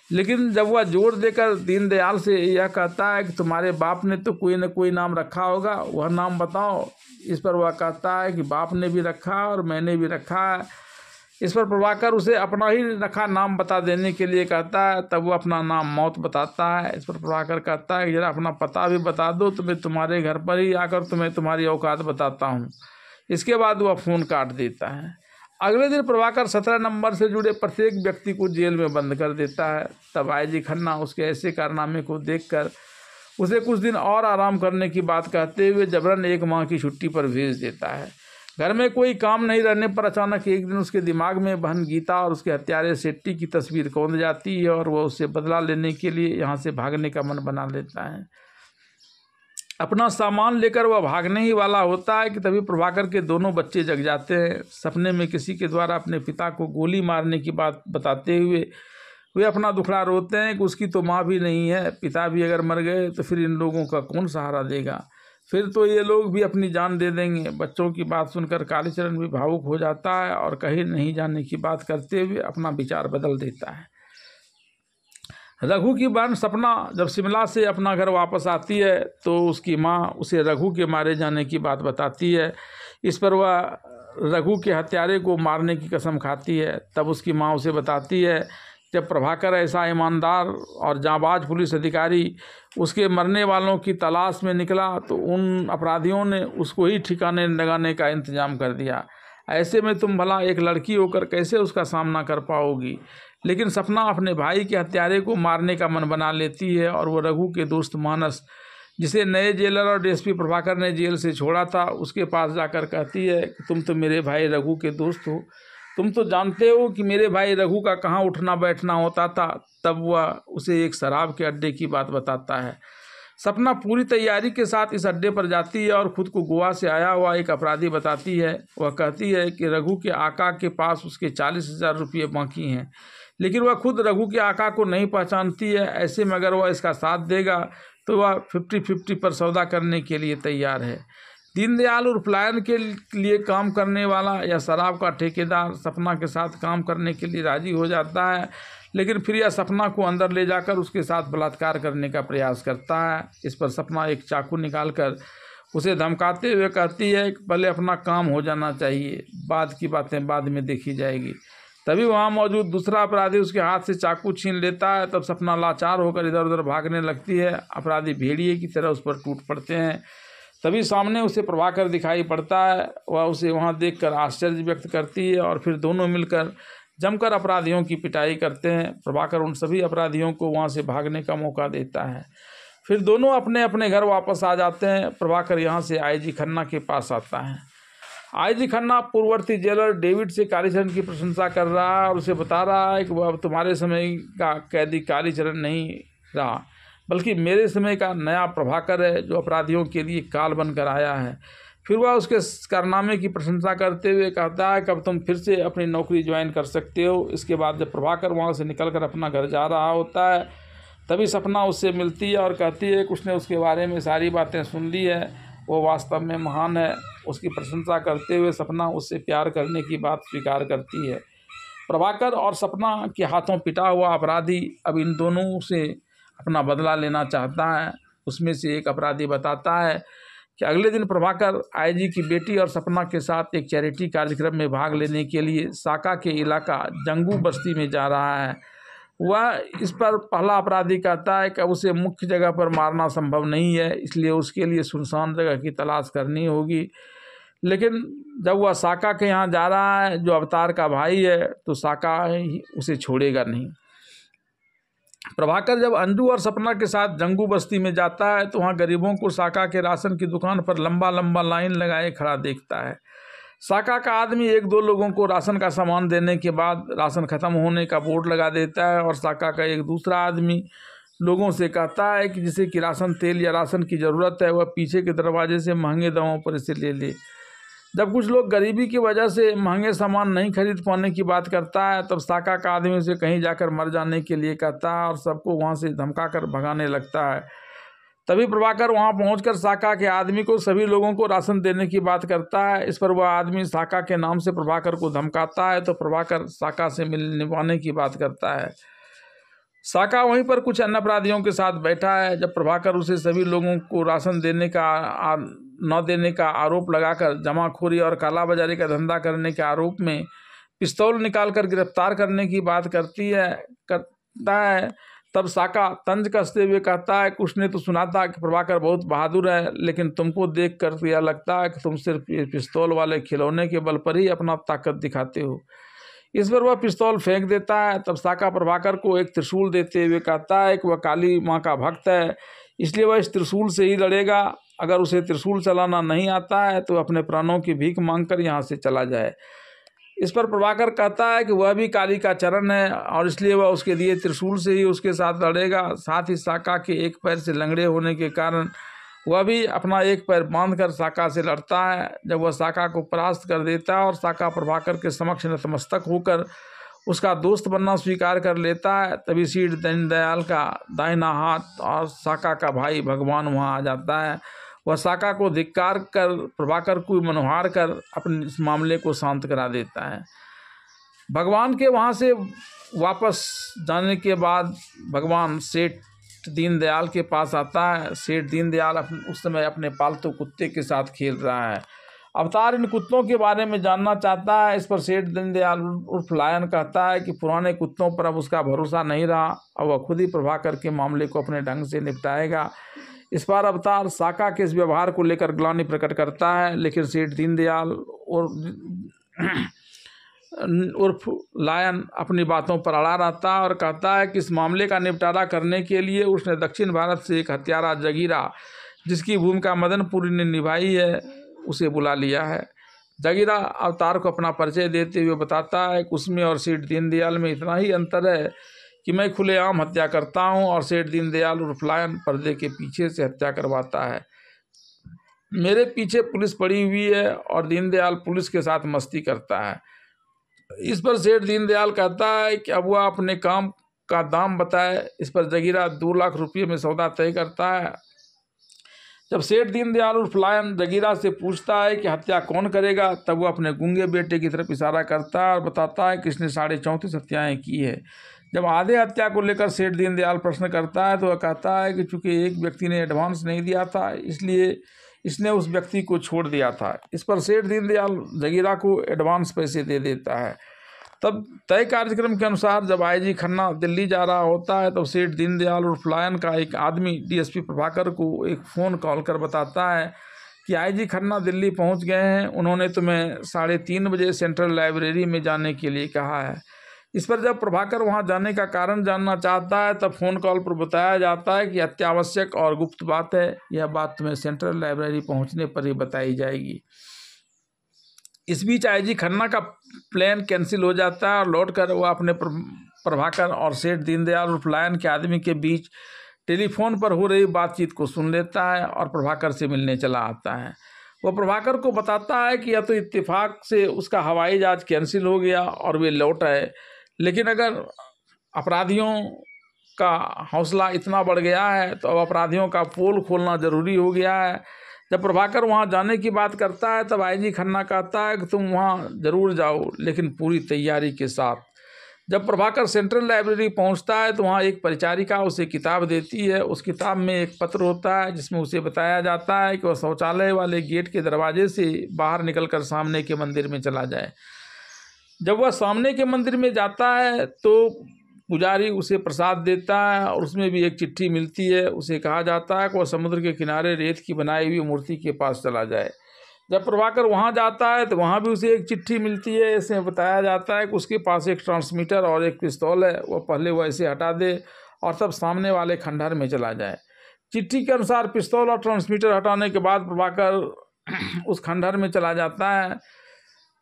लेकिन जब वह जोर देकर दीनदयाल से यह कहता है कि तुम्हारे बाप ने तो कोई न कोई नाम रखा होगा, वह नाम बताओ। इस पर वह कहता है कि बाप ने भी रखा और मैंने भी रखा है। इस पर प्रभाकर उसे अपना ही रखा नाम बता देने के लिए कहता है। तब वह अपना नाम मौत बताता है। इस पर प्रभाकर कहता है कि जरा अपना पता भी बता दो तो मैं तुम्हारे घर पर ही आकर तुम्हें तुम्हारी औकात बताता हूँ। इसके बाद वह फ़ोन काट देता है। अगले दिन प्रभाकर 17 नंबर से जुड़े प्रत्येक व्यक्ति को जेल में बंद कर देता है। तब आईजी खन्ना उसके ऐसे कारनामे को देखकर उसे कुछ दिन और आराम करने की बात कहते हुए जबरन 1 माह की छुट्टी पर भेज देता है। घर में कोई काम नहीं रहने पर अचानक एक दिन उसके दिमाग में बहन गीता और उसके हत्यारे सेट्टी की तस्वीर कौंध जाती है और वह उससे बदला लेने के लिए यहाँ से भागने का मन बना लेता है। अपना सामान लेकर वह भागने ही वाला होता है कि तभी प्रभाकर के दोनों बच्चे जग जाते हैं। सपने में किसी के द्वारा अपने पिता को गोली मारने की बात बताते हुए वे अपना दुखड़ा रोते हैं कि उसकी तो माँ भी नहीं है, पिता भी अगर मर गए तो फिर इन लोगों का कौन सहारा देगा, फिर तो ये लोग भी अपनी जान दे देंगे। बच्चों की बात सुनकर कालीचरण भी भावुक हो जाता है और कहीं नहीं जाने की बात करते हुए अपना विचार बदल देता है। रघु की बहन सपना जब शिमला से अपना घर वापस आती है तो उसकी माँ उसे रघु के मारे जाने की बात बताती है। इस पर वह रघु के हत्यारे को मारने की कसम खाती है। तब उसकी माँ उसे बताती है जब प्रभाकर ऐसा ईमानदार और जांबाज पुलिस अधिकारी उसके मरने वालों की तलाश में निकला तो उन अपराधियों ने उसको ही ठिकाने लगाने का इंतजाम कर दिया। ऐसे में तुम भला एक लड़की होकर कैसे उसका सामना कर पाओगी। लेकिन सपना अपने भाई के हत्यारे को मारने का मन बना लेती है और वो रघु के दोस्त मानस, जिसे नए जेलर और डीएसपी प्रभाकर ने जेल से छोड़ा था, उसके पास जाकर कहती है कि तुम तो मेरे भाई रघु के दोस्त हो, तुम तो जानते हो कि मेरे भाई रघु का कहाँ उठना बैठना होता था। तब वह उसे एक शराब के अड्डे की बात बताता है। सपना पूरी तैयारी के साथ इस अड्डे पर जाती है और खुद को गोवा से आया हुआ एक अपराधी बताती है। वह कहती है कि रघु के आका के पास उसके 40,000 रुपये बाकी हैं, लेकिन वह खुद रघु के आका को नहीं पहचानती है। ऐसे में अगर वह इसका साथ देगा तो वह 50-50 पर सौदा करने के लिए तैयार है। दीनदयाल उर्फ लायन के लिए काम करने वाला या शराब का ठेकेदार सपना के साथ काम करने के लिए राजी हो जाता है, लेकिन फिर यह सपना को अंदर ले जाकर उसके साथ बलात्कार करने का प्रयास करता है। इस पर सपना एक चाकू निकालकर उसे धमकाते हुए कहती है कि पहले अपना काम हो जाना चाहिए, बाद की बातें बाद में देखी जाएगी। तभी वहाँ मौजूद दूसरा अपराधी उसके हाथ से चाकू छीन लेता है। तब सपना लाचार होकर इधर उधर भागने लगती है। अपराधी भेड़िए की तरह उस पर टूट पड़ते हैं। तभी सामने उसे प्रभाकर दिखाई पड़ता है। वह उसे वहाँ देखकर आश्चर्य व्यक्त करती है और फिर दोनों मिलकर जमकर अपराधियों की पिटाई करते हैं। प्रभाकर उन सभी अपराधियों को वहाँ से भागने का मौका देता है। फिर दोनों अपने अपने घर वापस आ जाते हैं। प्रभाकर यहाँ से आईजी खन्ना के पास आता है। आईजी खन्ना पूर्ववर्ती जेलर डेविड से कालीचरण की प्रशंसा कर रहा है और उसे बता रहा है कि वह अब तुम्हारे समय का कैदी कालीचरण नहीं रहा, बल्कि मेरे समय का नया प्रभाकर है, जो अपराधियों के लिए काल बनकर आया है। फिर वह उसके कारनामे की प्रशंसा करते हुए कहता है कि अब तुम फिर से अपनी नौकरी ज्वाइन कर सकते हो। इसके बाद जब प्रभाकर वहाँ से निकलकर अपना घर जा रहा होता है, तभी सपना उससे मिलती है और कहती है कि उसने उसके बारे में सारी बातें सुन ली है, वो वास्तव में महान है। उसकी प्रशंसा करते हुए सपना उससे प्यार करने की बात स्वीकार करती है। प्रभाकर और सपना के हाथों पिटा हुआ अपराधी अब इन दोनों से अपना बदला लेना चाहता है। उसमें से एक अपराधी बताता है कि अगले दिन प्रभाकर आईजी की बेटी और सपना के साथ एक चैरिटी कार्यक्रम में भाग लेने के लिए साका के इलाका जंगू बस्ती में जा रहा है। वह इस पर पहला अपराधी कहता है कि अब उसे मुख्य जगह पर मारना संभव नहीं है, इसलिए उसके लिए सुनसान जगह की तलाश करनी होगी। लेकिन जब वह साका के यहाँ जा रहा है, जो अवतार का भाई है, तो साका उसे छोड़ेगा नहीं। प्रभाकर जब अंजू और सपना के साथ जंगू बस्ती में जाता है तो वहाँ गरीबों को साका के राशन की दुकान पर लंबा लंबा लाइन लगाए खड़ा देखता है। साका का आदमी एक दो लोगों को राशन का सामान देने के बाद राशन खत्म होने का बोर्ड लगा देता है और साका का एक दूसरा आदमी लोगों से कहता है कि जिसे कि राशन तेल या राशन की ज़रूरत है, वह पीछे के दरवाजे से महंगे दामों पर इसे ले ले। जब कुछ लोग गरीबी की वजह से महंगे सामान नहीं खरीद पाने की बात करता है, तब साका का आदमी उसे कहीं जाकर मर जाने के लिए कहता है और सबको वहाँ से धमका कर भगाने लगता है। तभी प्रभाकर वहाँ पहुंचकर साका के आदमी को सभी लोगों को राशन देने की बात करता है। इस पर वह आदमी साका के नाम से प्रभाकर को धमकाता है, तो प्रभाकर साका से मिलने की बात करता है। साका वहीं पर कुछ अन्य अपराधियों के साथ बैठा है। जब प्रभाकर उसे सभी लोगों को राशन देने का न देने का आरोप लगाकर जमाखोरी और कालाबाजारी का धंधा करने के आरोप में पिस्तौल निकालकर गिरफ्तार करने की बात करता है, तब साका तंज कसते हुए कहता है कि उसने तो सुना था कि प्रभाकर बहुत बहादुर है, लेकिन तुमको देख कर यह लगता है कि तुम सिर्फ पिस्तौल वाले खिलौने के बल पर ही अपना ताकत दिखाते हो। इस पर वह पिस्तौल फेंक देता है। तब साका प्रभाकर को एक त्रिशूल देते हुए कहता है कि वह काली माँ का भक्त है, इसलिए वह इस त्रिशूल से ही लड़ेगा। अगर उसे त्रिशूल चलाना नहीं आता है तो अपने प्राणों की भीख मांगकर यहाँ से चला जाए। इस पर प्रभाकर कहता है कि वह भी काली का चरण है और इसलिए वह उसके दिए त्रिशूल से ही उसके साथ लड़ेगा। साथ ही साका के एक पैर से लंगड़े होने के कारण वह भी अपना एक पैर बांधकर साका से लड़ता है। जब वह साका को परास्त कर देता है और साका प्रभाकर के समक्ष नतमस्तक होकर उसका दोस्त बनना स्वीकार कर लेता है, तभी सीठ दीनदयाल का दाहिना हाथ और साका का भाई भगवान वहाँ आ जाता है। वह साका को धिक्कार कर प्रभाकर को मनोहार कर अपने इस मामले को शांत करा देता है। भगवान के वहाँ से वापस जाने के बाद भगवान सेठ दीनदयाल के पास आता है। सेठ दीनदयाल उस समय अपने पालतू कुत्ते के साथ खेल रहा है। अवतार इन कुत्तों के बारे में जानना चाहता है। इस पर सेठ दीनदयाल उर्फ लायन कहता है कि पुराने कुत्तों पर अब उसका भरोसा नहीं रहा और वह खुद ही प्रभाकर के मामले को अपने ढंग से निपटाएगा। इस बार अवतार साका के इस व्यवहार को लेकर ग्लानि प्रकट करता है, लेकिन सेठ दीनदयाल और उर्फ लायन अपनी बातों पर अड़ा रहता है और कहता है कि इस मामले का निपटारा करने के लिए उसने दक्षिण भारत से एक हत्यारा जगीरा, जिसकी भूमिका मदनपुरी ने निभाई है, उसे बुला लिया है। जगीरा अवतार को अपना परिचय देते हुए बताता है कि उसमें और सेठ दीनदयाल में इतना ही अंतर है कि मैं खुलेआम हत्या करता हूं और सेठ दीनदयाल उर्फ लायन पर्दे के पीछे से हत्या करवाता है। मेरे पीछे पुलिस पड़ी हुई है और दीनदयाल पुलिस के साथ मस्ती करता है। इस पर सेठ दीनदयाल कहता है कि अब वह अपने काम का दाम बताए। इस पर जगीरा 2 लाख रुपये में सौदा तय करता है। जब सेठ दीनदयाल उर्फ लायन जगीरा से पूछता है कि हत्या कौन करेगा, तब वह अपने गूंगे बेटे की तरफ इशारा करता है और बताता है कि इसने 34.5 हत्याएं की है। जब आधे हत्या को लेकर सेठ दीनदयाल प्रश्न करता है तो वह कहता है कि चूंकि एक व्यक्ति ने एडवांस नहीं दिया था, इसलिए इसने उस व्यक्ति को छोड़ दिया था। इस पर सेठ दीनदयाल जगीरा को एडवांस पैसे दे देता है। तब तय कार्यक्रम के अनुसार जब आईजी खन्ना दिल्ली जा रहा होता है, तब सेठ दीनदयाल उर्फ लायन का एक आदमी डीएसपी प्रभाकर को एक फ़ोन कॉल कर बताता है कि आईजी खन्ना दिल्ली पहुंच गए हैं, उन्होंने तुम्हें 3:30 बजे सेंट्रल लाइब्रेरी में जाने के लिए कहा है। इस पर जब प्रभाकर वहां जाने का कारण जानना चाहता है, तब फ़ोन कॉल पर बताया जाता है कि अत्यावश्यक और गुप्त बात है, यह बात तुम्हें सेंट्रल लाइब्रेरी पहुंचने पर ही बताई जाएगी। इस बीच आईजी खन्ना का प्लान कैंसिल हो जाता है और लौटकर वह अपने प्रभाकर और सेठ दीनदयाल उर्फ लायन के आदमी के बीच टेलीफोन पर हो रही बातचीत को सुन लेता है और प्रभाकर से मिलने चला आता है। वह प्रभाकर को बताता है कि यह तो इत्तेफाक से उसका हवाई जहाज कैंसिल हो गया और वे लौट आए, लेकिन अगर अपराधियों का हौसला इतना बढ़ गया है तो अब अपराधियों का पोल खोलना ज़रूरी हो गया है। जब प्रभाकर वहां जाने की बात करता है, तब आईजी खन्ना कहता है कि तुम वहां ज़रूर जाओ, लेकिन पूरी तैयारी के साथ। जब प्रभाकर सेंट्रल लाइब्रेरी पहुंचता है तो वहां एक परिचारिका उसे किताब देती है। उस किताब में एक पत्र होता है जिसमें उसे बताया जाता है कि वह शौचालय वाले गेट के दरवाजे से बाहर निकलकर सामने के मंदिर में चला जाए। जब वह सामने के मंदिर में जाता है तो पुजारी उसे प्रसाद देता है और उसमें भी एक चिट्ठी मिलती है। उसे कहा जाता है कि वह समुद्र के किनारे रेत की बनाई हुई मूर्ति के पास चला जाए। जब प्रभाकर वहां जाता है तो वहां भी उसे एक चिट्ठी मिलती है। इसमें बताया जाता है कि उसके पास एक ट्रांसमीटर और एक पिस्तौल है, वह पहले वह इसे हटा दे और तब सामने वाले खंडहर में चला जाए। चिट्ठी के अनुसार पिस्तौल और ट्रांसमीटर हटाने के बाद प्रभाकर उस खंडहर में चला जाता है।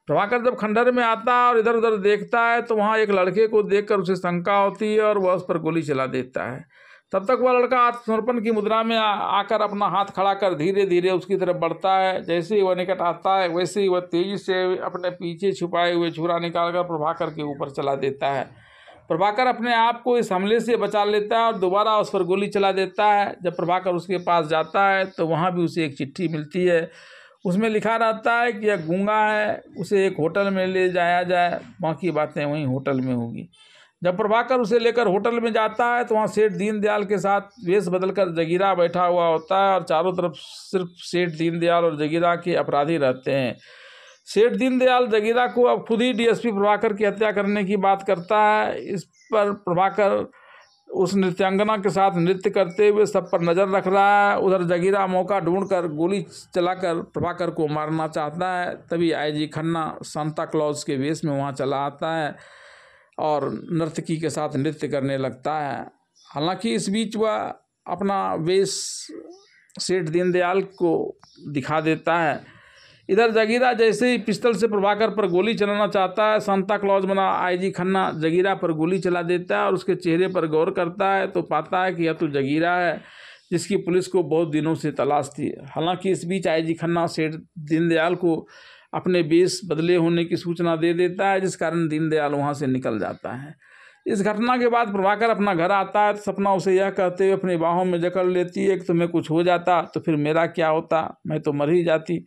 प्रभाकर जब खंडहर में आता है और इधर उधर देखता है तो वहाँ एक लड़के को देखकर उसे शंका होती है और वह उस पर गोली चला देता है। तब तक वह लड़का आत्मसमर्पण की मुद्रा में आकर अपना हाथ खड़ा कर धीरे धीरे उसकी तरफ बढ़ता है। जैसे ही वह निकट आता है वैसे ही वह तेजी से अपने पीछे छुपाए हुए छुरा निकालकर प्रभाकर के ऊपर चला देता है। प्रभाकर अपने आप को इस हमले से बचा लेता है और दोबारा उस पर गोली चला देता है। जब प्रभाकर उसके पास जाता है तो वहाँ भी उसे एक चिट्ठी मिलती है। उसमें लिखा रहता है कि यह गूंगा है, उसे एक होटल में ले जाया जाए, बाकी बातें वहीं होटल में होगी। जब प्रभाकर उसे लेकर होटल में जाता है तो वहाँ सेठ दीनदयाल के साथ वेश बदलकर जगीरा बैठा हुआ होता है और चारों तरफ सिर्फ सेठ दीनदयाल और जगीरा के अपराधी रहते हैं। सेठ दीनदयाल जगीरा को अब खुद ही डीएसपी प्रभाकर की हत्या करने की बात करता है। इस पर प्रभाकर उस नृत्यांगना के साथ नृत्य करते हुए सब पर नज़र रख रहा है। उधर जगीरा मौका ढूंढकर गोली चलाकर प्रभाकर को मारना चाहता है। तभी आईजी खन्ना सांता क्लॉज के वेश में वहाँ चला आता है और नर्तकी के साथ नृत्य करने लगता है। हालांकि इस बीच वह अपना वेश सेठ दीनदयाल को दिखा देता है। इधर जगीरा जैसे ही पिस्टल से प्रभाकर पर गोली चलाना चाहता है, सांता क्लॉज बना आईजी खन्ना जगीरा पर गोली चला देता है और उसके चेहरे पर गौर करता है तो पाता है कि यह तो जगीरा है जिसकी पुलिस को बहुत दिनों से तलाश थी। हालांकि इस बीच आईजी खन्ना सेठ दीनदयाल को अपने वेश बदले होने की सूचना दे देता है, जिस कारण दीनदयाल वहाँ से निकल जाता है। इस घटना के बाद प्रभाकर अपना घर आता है तो सपना उसे यह कहते हुए अपनी बाहों में जकड़ लेती है कि तुम्हें कुछ हो जाता तो फिर मेरा क्या होता, मैं तो मर ही जाती।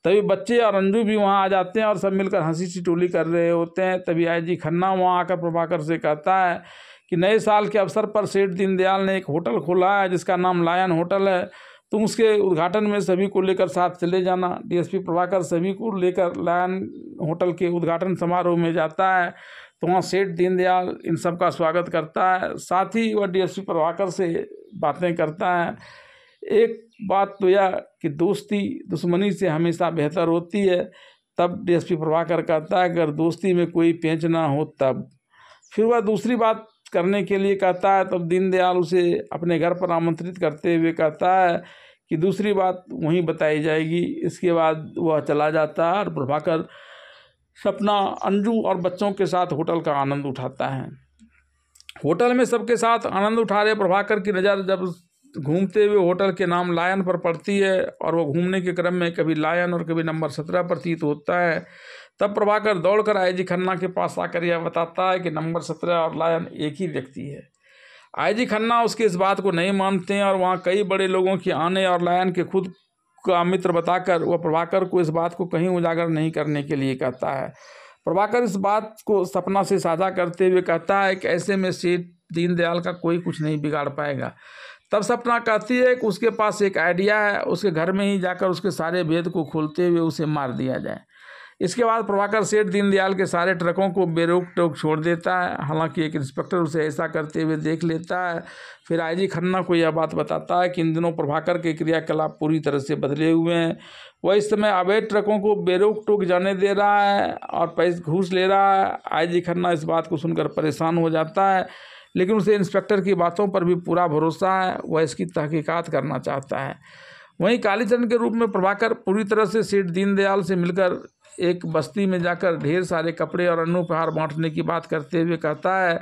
तभी बच्चे और अंजू भी वहाँ आ जाते हैं और सब मिलकर हंसी सी टोली कर रहे होते हैं। तभी आईजी खन्ना वहाँ आकर प्रभाकर से कहता है कि नए साल के अवसर पर सेठ दीनदयाल ने एक होटल खोला है जिसका नाम लायन होटल है, तुम उसके उद्घाटन में सभी को लेकर साथ चले जाना। डीएसपी प्रभाकर सभी को लेकर लायन होटल के उद्घाटन समारोह में जाता है तो वहाँ सेठ दीनदयाल इन सब का स्वागत करता है। साथ ही वह डीएसपी प्रभाकर से बातें करता है। एक बात तो यह कि दोस्ती दुश्मनी से हमेशा बेहतर होती है। तब डीएसपी प्रभाकर कहता है अगर दोस्ती में कोई पेंच ना हो तब। फिर वह दूसरी बात करने के लिए कहता है, तब दीनदयाल उसे अपने घर पर आमंत्रित करते हुए कहता है कि दूसरी बात वहीं बताई जाएगी। इसके बाद वह चला जाता है और प्रभाकर सपना, अंजू और बच्चों के साथ होटल का आनंद उठाता है। होटल में सबके साथ आनंद उठा रहे प्रभाकर की नज़र जब घूमते हुए होटल के नाम लायन पर पड़ती है और वो घूमने के क्रम में कभी लायन और कभी नंबर 17 प्रतीत होता है, तब प्रभाकर दौड़कर आईजी खन्ना के पास आकर यह बताता है कि नंबर 17 और लायन एक ही व्यक्ति है। आईजी खन्ना उसके इस बात को नहीं मानते हैं और वहाँ कई बड़े लोगों के आने और लायन के खुद का मित्र बताकर वह प्रभाकर को इस बात को कहीं उजागर नहीं करने के लिए कहता है। प्रभाकर इस बात को सपना से साझा करते हुए कहता है कि ऐसे में सेठ दीनदयाल का कोई कुछ नहीं बिगाड़ पाएगा। तब सपना कहती है कि उसके पास एक आइडिया है, उसके घर में ही जाकर उसके सारे भेद को खोलते हुए उसे मार दिया जाए। इसके बाद प्रभाकर सेठ दीनदयाल के सारे ट्रकों को बेरोक टोक छोड़ देता है। हालांकि एक इंस्पेक्टर उसे ऐसा करते हुए देख लेता है। फिर आईजी खन्ना को यह बात बताता है कि इन दिनों प्रभाकर के क्रियाकलाप पूरी तरह से बदले हुए हैं। वह इस समय अवैध ट्रकों को बेरोक टोक जाने दे रहा है और पैसे घूस ले रहा है। आईजी खन्ना इस बात को सुनकर परेशान हो जाता है, लेकिन उसे इंस्पेक्टर की बातों पर भी पूरा भरोसा है। वह इसकी तहकीकात करना चाहता है। वहीं कालीचरण के रूप में प्रभाकर पूरी तरह से सेठ दीनदयाल से मिलकर एक बस्ती में जाकर ढेर सारे कपड़े और अन्न उपहार बांटने की बात करते हुए कहता है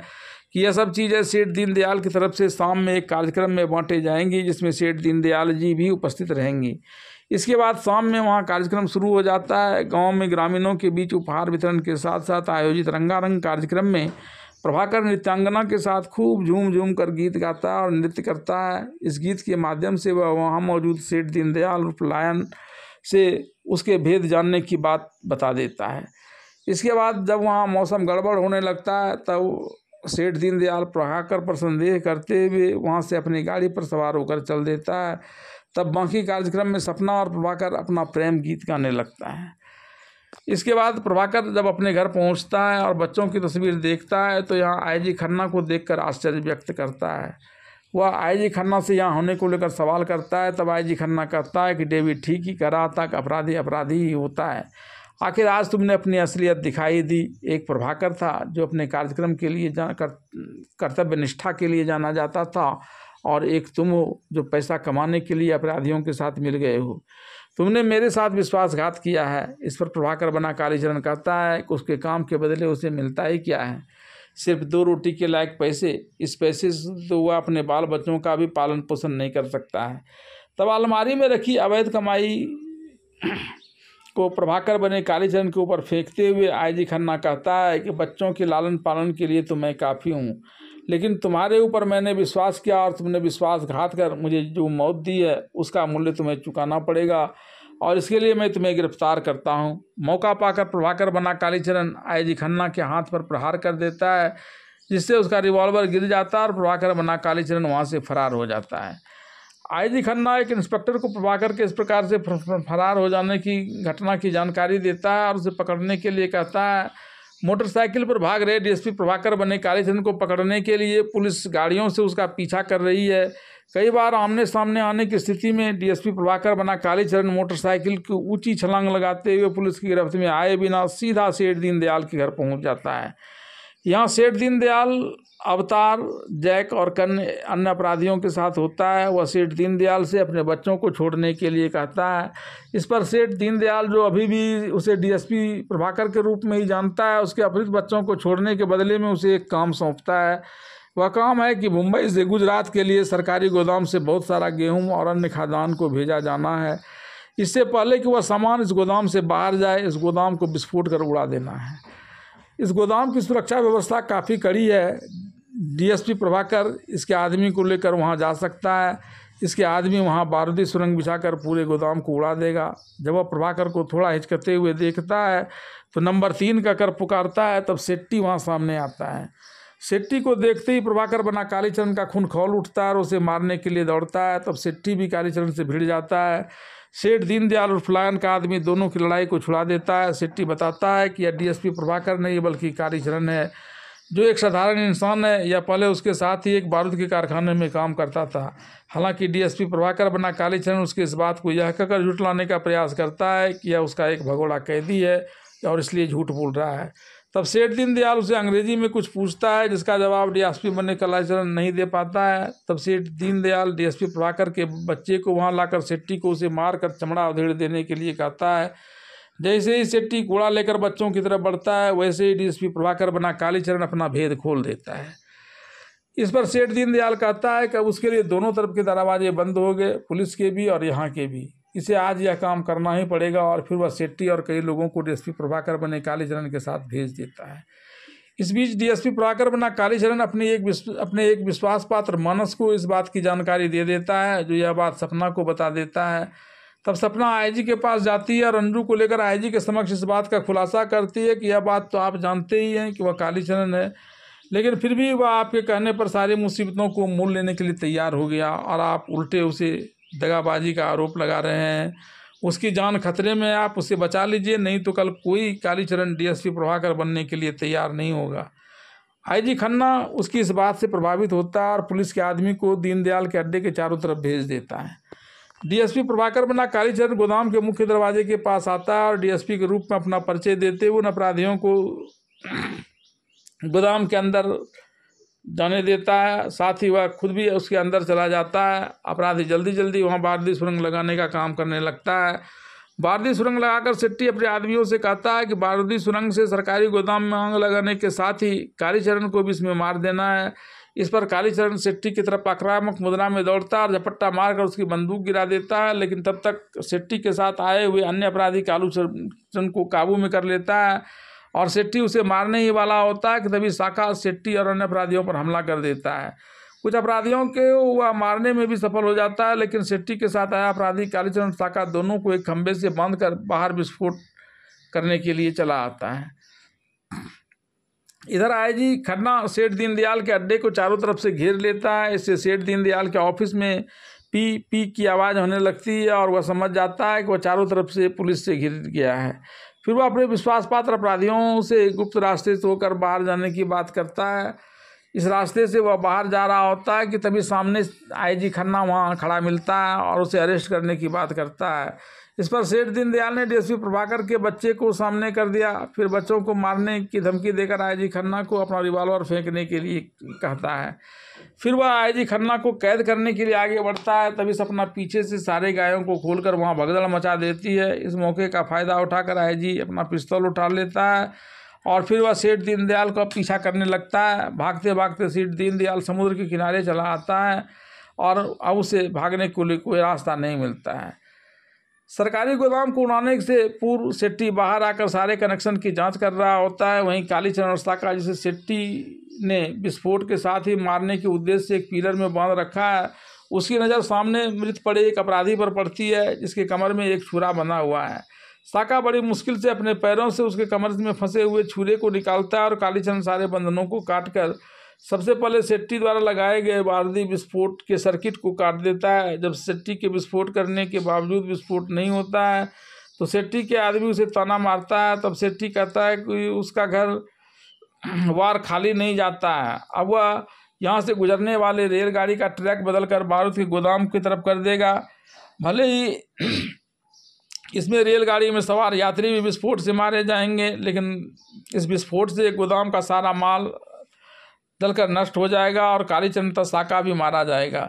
कि यह सब चीज़ें सेठ दीनदयाल की तरफ से शाम में एक कार्यक्रम में बांटे जाएंगी, जिसमें सेठ दीनदयाल जी भी उपस्थित रहेंगी। इसके बाद शाम में वहाँ कार्यक्रम शुरू हो जाता है। गांव में ग्रामीणों के बीच उपहार वितरण के साथ साथ आयोजित रंगारंग कार्यक्रम में प्रभाकर नृत्यांगना के साथ खूब झूम झूम कर गीत गाता है और नृत्य करता है। इस गीत के माध्यम से वह वहाँ मौजूद सेठ दीनदयाल उर्फ लायन से उसके भेद जानने की बात बता देता है। इसके बाद जब वहाँ मौसम गड़बड़ होने लगता है तब सेठ दीनदयाल प्रभाकर पर संदेह करते हुए वहाँ से अपनी गाड़ी पर सवार होकर चल देता है। तब बाकी कार्यक्रम में सपना और प्रभाकर अपना प्रेम गीत गाने लगता है। इसके बाद प्रभाकर जब अपने घर पहुंचता है और बच्चों की तस्वीर देखता है तो यहाँ आईजी खन्ना को देखकर आश्चर्य व्यक्त करता है। वह आईजी खन्ना से यहाँ होने को लेकर सवाल करता है। तब आईजी खन्ना कहता है कि डेविड ठीक ही कह रहा था कि अपराधी अपराधी ही होता है। आखिर आज तुमने अपनी असलियत दिखाई दी। एक प्रभाकर था जो अपने कार्यक्रम के लिए कर्तव्य निष्ठा के लिए जाना जाता था, और एक तुम हो जो पैसा कमाने के लिए अपराधियों के साथ मिल गए हो। तुमने मेरे साथ विश्वासघात किया है। इस पर प्रभाकर बना कालीचरण कहता है कि उसके काम के बदले उसे मिलता ही क्या है, सिर्फ 2 रोटी के लायक पैसे। इस पैसे से तो वह अपने बाल बच्चों का भी पालन पोषण नहीं कर सकता है। तब अलमारी में रखी अवैध कमाई को प्रभाकर बने कालीचरण के ऊपर फेंकते हुए आईजी खन्ना कहता है कि बच्चों के लालन पालन के लिए तो मैं काफ़ी हूँ, लेकिन तुम्हारे ऊपर मैंने विश्वास किया और तुमने विश्वासघात कर मुझे जो मौत दी है उसका मूल्य तुम्हें चुकाना पड़ेगा, और इसके लिए मैं तुम्हें गिरफ्तार करता हूँ। मौका पाकर प्रभाकर बना कालीचरण आईजी खन्ना के हाथ पर प्रहार कर देता है, जिससे उसका रिवॉल्वर गिर जाता है और प्रभाकर बना कालीचरण वहाँ से फरार हो जाता है। आईजी खन्ना एक इंस्पेक्टर को प्रभाकर के इस प्रकार से फरार हो जाने की घटना की जानकारी देता है और उसे पकड़ने के लिए कहता है। मोटरसाइकिल पर भाग रहे डीएसपी प्रभाकर बने कालीचरण को पकड़ने के लिए पुलिस गाड़ियों से उसका पीछा कर रही है। कई बार आमने सामने आने की स्थिति में डीएसपी प्रभाकर बना कालीचरण मोटरसाइकिल की ऊंची छलांग लगाते हुए पुलिस की गिरफ्त में आए बिना सीधा सेठ दीनदयाल के घर पहुंच जाता है। यहाँ सेठ दीनदयाल अवतार, जैक और अन्य अपराधियों के साथ होता है। वह सेठ दीनदयाल से अपने बच्चों को छोड़ने के लिए कहता है। इस पर सेठ दीनदयाल, जो अभी भी उसे डीएसपी प्रभाकर के रूप में ही जानता है, उसके अपहृत बच्चों को छोड़ने के बदले में उसे एक काम सौंपता है। वह काम है कि मुंबई से गुजरात के लिए सरकारी गोदाम से बहुत सारा गेहूँ और अन्य खाद्यान्न को भेजा जाना है। इससे पहले कि वह सामान इस गोदाम से बाहर जाए, इस गोदाम को विस्फोट कर उड़ा देना है। इस गोदाम की सुरक्षा व्यवस्था काफ़ी कड़ी है। डीएसपी प्रभाकर इसके आदमी को लेकर वहां जा सकता है। इसके आदमी वहां बारूदी सुरंग बिछाकर पूरे गोदाम को उड़ा देगा। जब वह प्रभाकर को थोड़ा हिचकते हुए देखता है तो नंबर 3 का कर पुकारता है। तब सेट्टी वहां सामने आता है। सेट्टी को देखते ही प्रभाकर बना कालीचरण का खून खौल उठता है और उसे मारने के लिए दौड़ता है। तब सेट्टी भी कालीचरण से भिड़ जाता है। सेठ दीनदयाल और फलायन का आदमी दोनों की लड़ाई को छुड़ा देता है। सेट्टी बताता है कि यह डीएसपी प्रभाकर नहीं बल्कि कालीचरण है। जो एक साधारण इंसान है या पहले उसके साथ ही एक बारूद के कारखाने में काम करता था। हालांकि डीएसपी प्रभाकर बना कालीचरण उसके इस बात को यह कहकर झुठलाने का प्रयास करता है कि यह उसका एक भगोड़ा कैदी है और इसलिए झूठ बोल रहा है। तब सेठ दीनदयाल उसे अंग्रेजी में कुछ पूछता है, जिसका जवाब डीएसपी बनने कालीचरण नहीं दे पाता है। तब सेठ दीनदयाल डीएसपी प्रभाकर के बच्चे को वहां लाकर सेट्टी को उसे मारकर चमड़ा उधेड़ देने के लिए कहता है। जैसे ही सेट्टी घोड़ा लेकर बच्चों की तरफ बढ़ता है, वैसे ही डीएसपी प्रभाकर बना कालीचरण अपना भेद खोल देता है। इस पर सेठ दीनदयाल कहता है कि अब उसके लिए दोनों तरफ के दरवाजे बंद हो गए, पुलिस के भी और यहाँ के भी। इसे आज यह काम करना ही पड़ेगा। और फिर वह सेट्टी और कई लोगों को डीएसपी प्रभाकर बने कालीचरण के साथ भेज देता है। इस बीच डीएसपी प्रभाकर बना कालीचरण अपने एक विश्वास पात्र मानस को इस बात की जानकारी दे देता है, जो यह बात सपना को बता देता है। तब सपना आईजी के पास जाती है और अंजू को लेकर आईजी के समक्ष इस बात का खुलासा करती है कि यह बात तो आप जानते ही हैं कि वह कालीचरण है, लेकिन फिर भी वह आपके कहने पर सारी मुसीबतों को मोल लेने के लिए तैयार हो गया और आप उल्टे उसे दगाबाजी का आरोप लगा रहे हैं। उसकी जान खतरे में, आप उसे बचा लीजिए, नहीं तो कल कोई कालीचरण डीएसपी प्रभाकर बनने के लिए तैयार नहीं होगा। आईजी खन्ना उसकी इस बात से प्रभावित होता है और पुलिस के आदमी को दीनदयाल के अड्डे के चारों तरफ भेज देता है। डीएसपी प्रभाकर बना कालीचरण गोदाम के मुख्य दरवाजे के पास आता है और डीएसपी के रूप में अपना परिचय देते हुए उन अपराधियों को गोदाम के अंदर जाने देता है। साथ ही वह खुद भी उसके अंदर चला जाता है। अपराधी जल्दी जल्दी वहाँ बारूदी सुरंग लगाने का काम करने लगता है। बारूदी सुरंग लगाकर सेट्टी अपने आदमियों से कहता है कि बारूदी सुरंग से सरकारी गोदाम में आग लगाने के साथ ही कालीचरण को भी इसमें मार देना है। इस पर कालीचरण सेट्टी की तरफ आक्रामक मुद्रा में दौड़ता है और झपट्टा मारकर उसकी बंदूक गिरा देता है, लेकिन तब तक सेट्टी के साथ आए हुए अन्य अपराधी कालीचरण को काबू में कर लेता है और सेट्टी उसे मारने ही वाला होता है कि तभी साका सेट्टी और अन्य अपराधियों पर हमला कर देता है। कुछ अपराधियों के वह मारने में भी सफल हो जाता है, लेकिन सेट्टी के साथ आया अपराधी कालीचरण साका दोनों को एक खंभे से बांधकर बाहर विस्फोट करने के लिए चला आता है। इधर आईजी खन्ना सेठ दीनदयाल के अड्डे को चारों तरफ से घेर लेता है। इससे सेठ दीनदयाल के ऑफिस में पी पी की आवाज़ होने लगती है और वह समझ जाता है कि वह चारों तरफ से पुलिस से घिर गया है। फिर वह अपने विश्वासपात्र अपराधियों से गुप्त रास्ते से होकर बाहर जाने की बात करता है। इस रास्ते से वह बाहर जा रहा होता है कि तभी सामने आईजी खन्ना वहाँ खड़ा मिलता है और उसे अरेस्ट करने की बात करता है। इस पर सेठ दीनदयाल ने डीएसपी प्रभाकर के बच्चे को सामने कर दिया। फिर बच्चों को मारने की धमकी देकर आईजी खन्ना को अपना रिवॉल्वर फेंकने के लिए कहता है। फिर वह आईजी खन्ना को कैद करने के लिए आगे बढ़ता है। तभी सपना पीछे से सारे गायों को खोलकर वहां भगदड़ मचा देती है। इस मौके का फ़ायदा उठाकर आईजी अपना पिस्तौल उठा लेता है और फिर वह सेठ दीनदयाल का पीछा करने लगता है। भागते भागते सेठ दीनदयाल समुद्र के किनारे चला आता है और अब उसे भागने के लिए कोई रास्ता नहीं मिलता है। सरकारी गोदाम को उड़ाने से पूर्व सेट्टी बाहर आकर सारे कनेक्शन की जांच कर रहा होता है। वहीं कालीचरण और साका, जिसे सेट्टी ने विस्फोट के साथ ही मारने के उद्देश्य से एक पिलर में बांध रखा है, उसकी नज़र सामने मृत पड़े एक अपराधी पर पड़ती है, जिसके कमर में एक छुरा बंधा हुआ है। साका बड़ी मुश्किल से अपने पैरों से उसके कमर में फंसे हुए छुरे को निकालता है और कालीचरण सारे बंधनों को काटकर सबसे पहले सेट्टी द्वारा लगाए गए बारूदी विस्फोट के सर्किट को काट देता है। जब सेट्टी के विस्फोट करने के बावजूद विस्फोट नहीं होता है तो सेट्टी के आदमी उसे ताना मारता है। तब सेट्टी कहता है कि उसका घर वार खाली नहीं जाता है। अब वह यहाँ से गुजरने वाले रेलगाड़ी का ट्रैक बदलकर बारूद के गोदाम की तरफ कर देगा। भले ही इसमें रेलगाड़ी में सवार यात्री भी विस्फोट से मारे जाएंगे, लेकिन इस विस्फोट से गोदाम का सारा माल जलकर नष्ट हो जाएगा और कालीचरण तथा साका भी मारा जाएगा।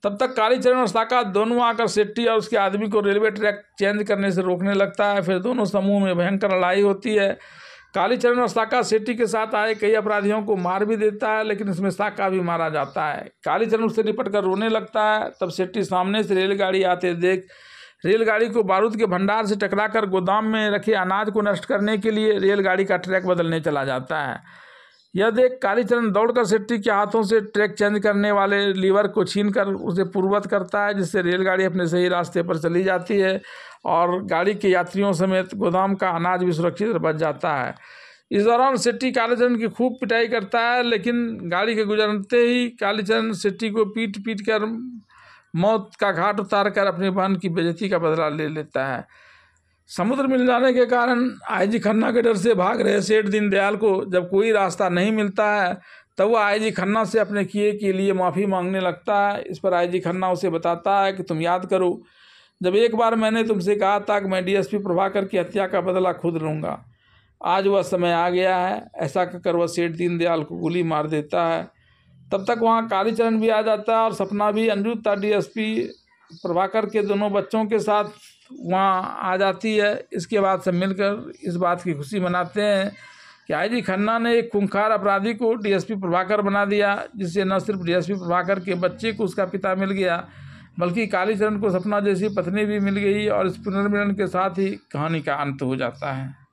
तब तक कालीचरण और साका दोनों आकर सेट्टी और उसके आदमी को रेलवे ट्रैक चेंज करने से रोकने लगता है। फिर दोनों समूह में भयंकर लड़ाई होती है। कालीचरण और साका सेट्टी के साथ आए कई अपराधियों को मार भी देता है, लेकिन इसमें साका भी मारा जाता है। कालीचरण उससे निपट कर रोने लगता है। तब सेट्टी सामने से रेलगाड़ी आते देख रेलगाड़ी को बारूद के भंडार से टकराकर गोदाम में रखे अनाज को नष्ट करने के लिए रेलगाड़ी का ट्रैक बदलने चला जाता है। यह देख कालीचरण दौड़कर सेट्टी के हाथों से ट्रैक चेंज करने वाले लीवर को छीनकर उसे पूर्ववत करता है, जिससे रेलगाड़ी अपने सही रास्ते पर चली जाती है और गाड़ी के यात्रियों समेत गोदाम का अनाज भी सुरक्षित बच जाता है। इस दौरान सेट्टी कालीचरण की खूब पिटाई करता है, लेकिन गाड़ी के गुजरते ही कालीचरण सेट्टी को पीट पीट कर मौत का घाट उतार कर अपनी बहन की बेइज्जती का बदला ले लेता है। समुद्र मिल जाने के कारण आईजी खन्ना के डर से भाग रहे सेठ दीनदयाल को जब कोई रास्ता नहीं मिलता है तब वह आईजी खन्ना से अपने किए के लिए माफ़ी मांगने लगता है। इस पर आईजी खन्ना उसे बताता है कि तुम याद करो, जब एक बार मैंने तुमसे कहा था कि मैं डीएसपी प्रभाकर की हत्या का बदला खुद लूँगा, आज वह समय आ गया है। ऐसा कहकर वह सेठ दीनदयाल को गोली मार देता है। तब तक वहाँ कालीचरण भी आ जाता है और सपना भी अनिरुद्ध डीएसपी प्रभाकर के दोनों बच्चों के साथ वहाँ आ जाती है। इसके बाद सब मिलकर इस बात की खुशी मनाते हैं कि आईजी खन्ना ने एक खूंखार अपराधी को डीएसपी प्रभाकर बना दिया, जिससे न सिर्फ डीएसपी प्रभाकर के बच्चे को उसका पिता मिल गया बल्कि कालीचरण को सपना जैसी पत्नी भी मिल गई और इस पुनर्मिलन के साथ ही कहानी का अंत हो जाता है।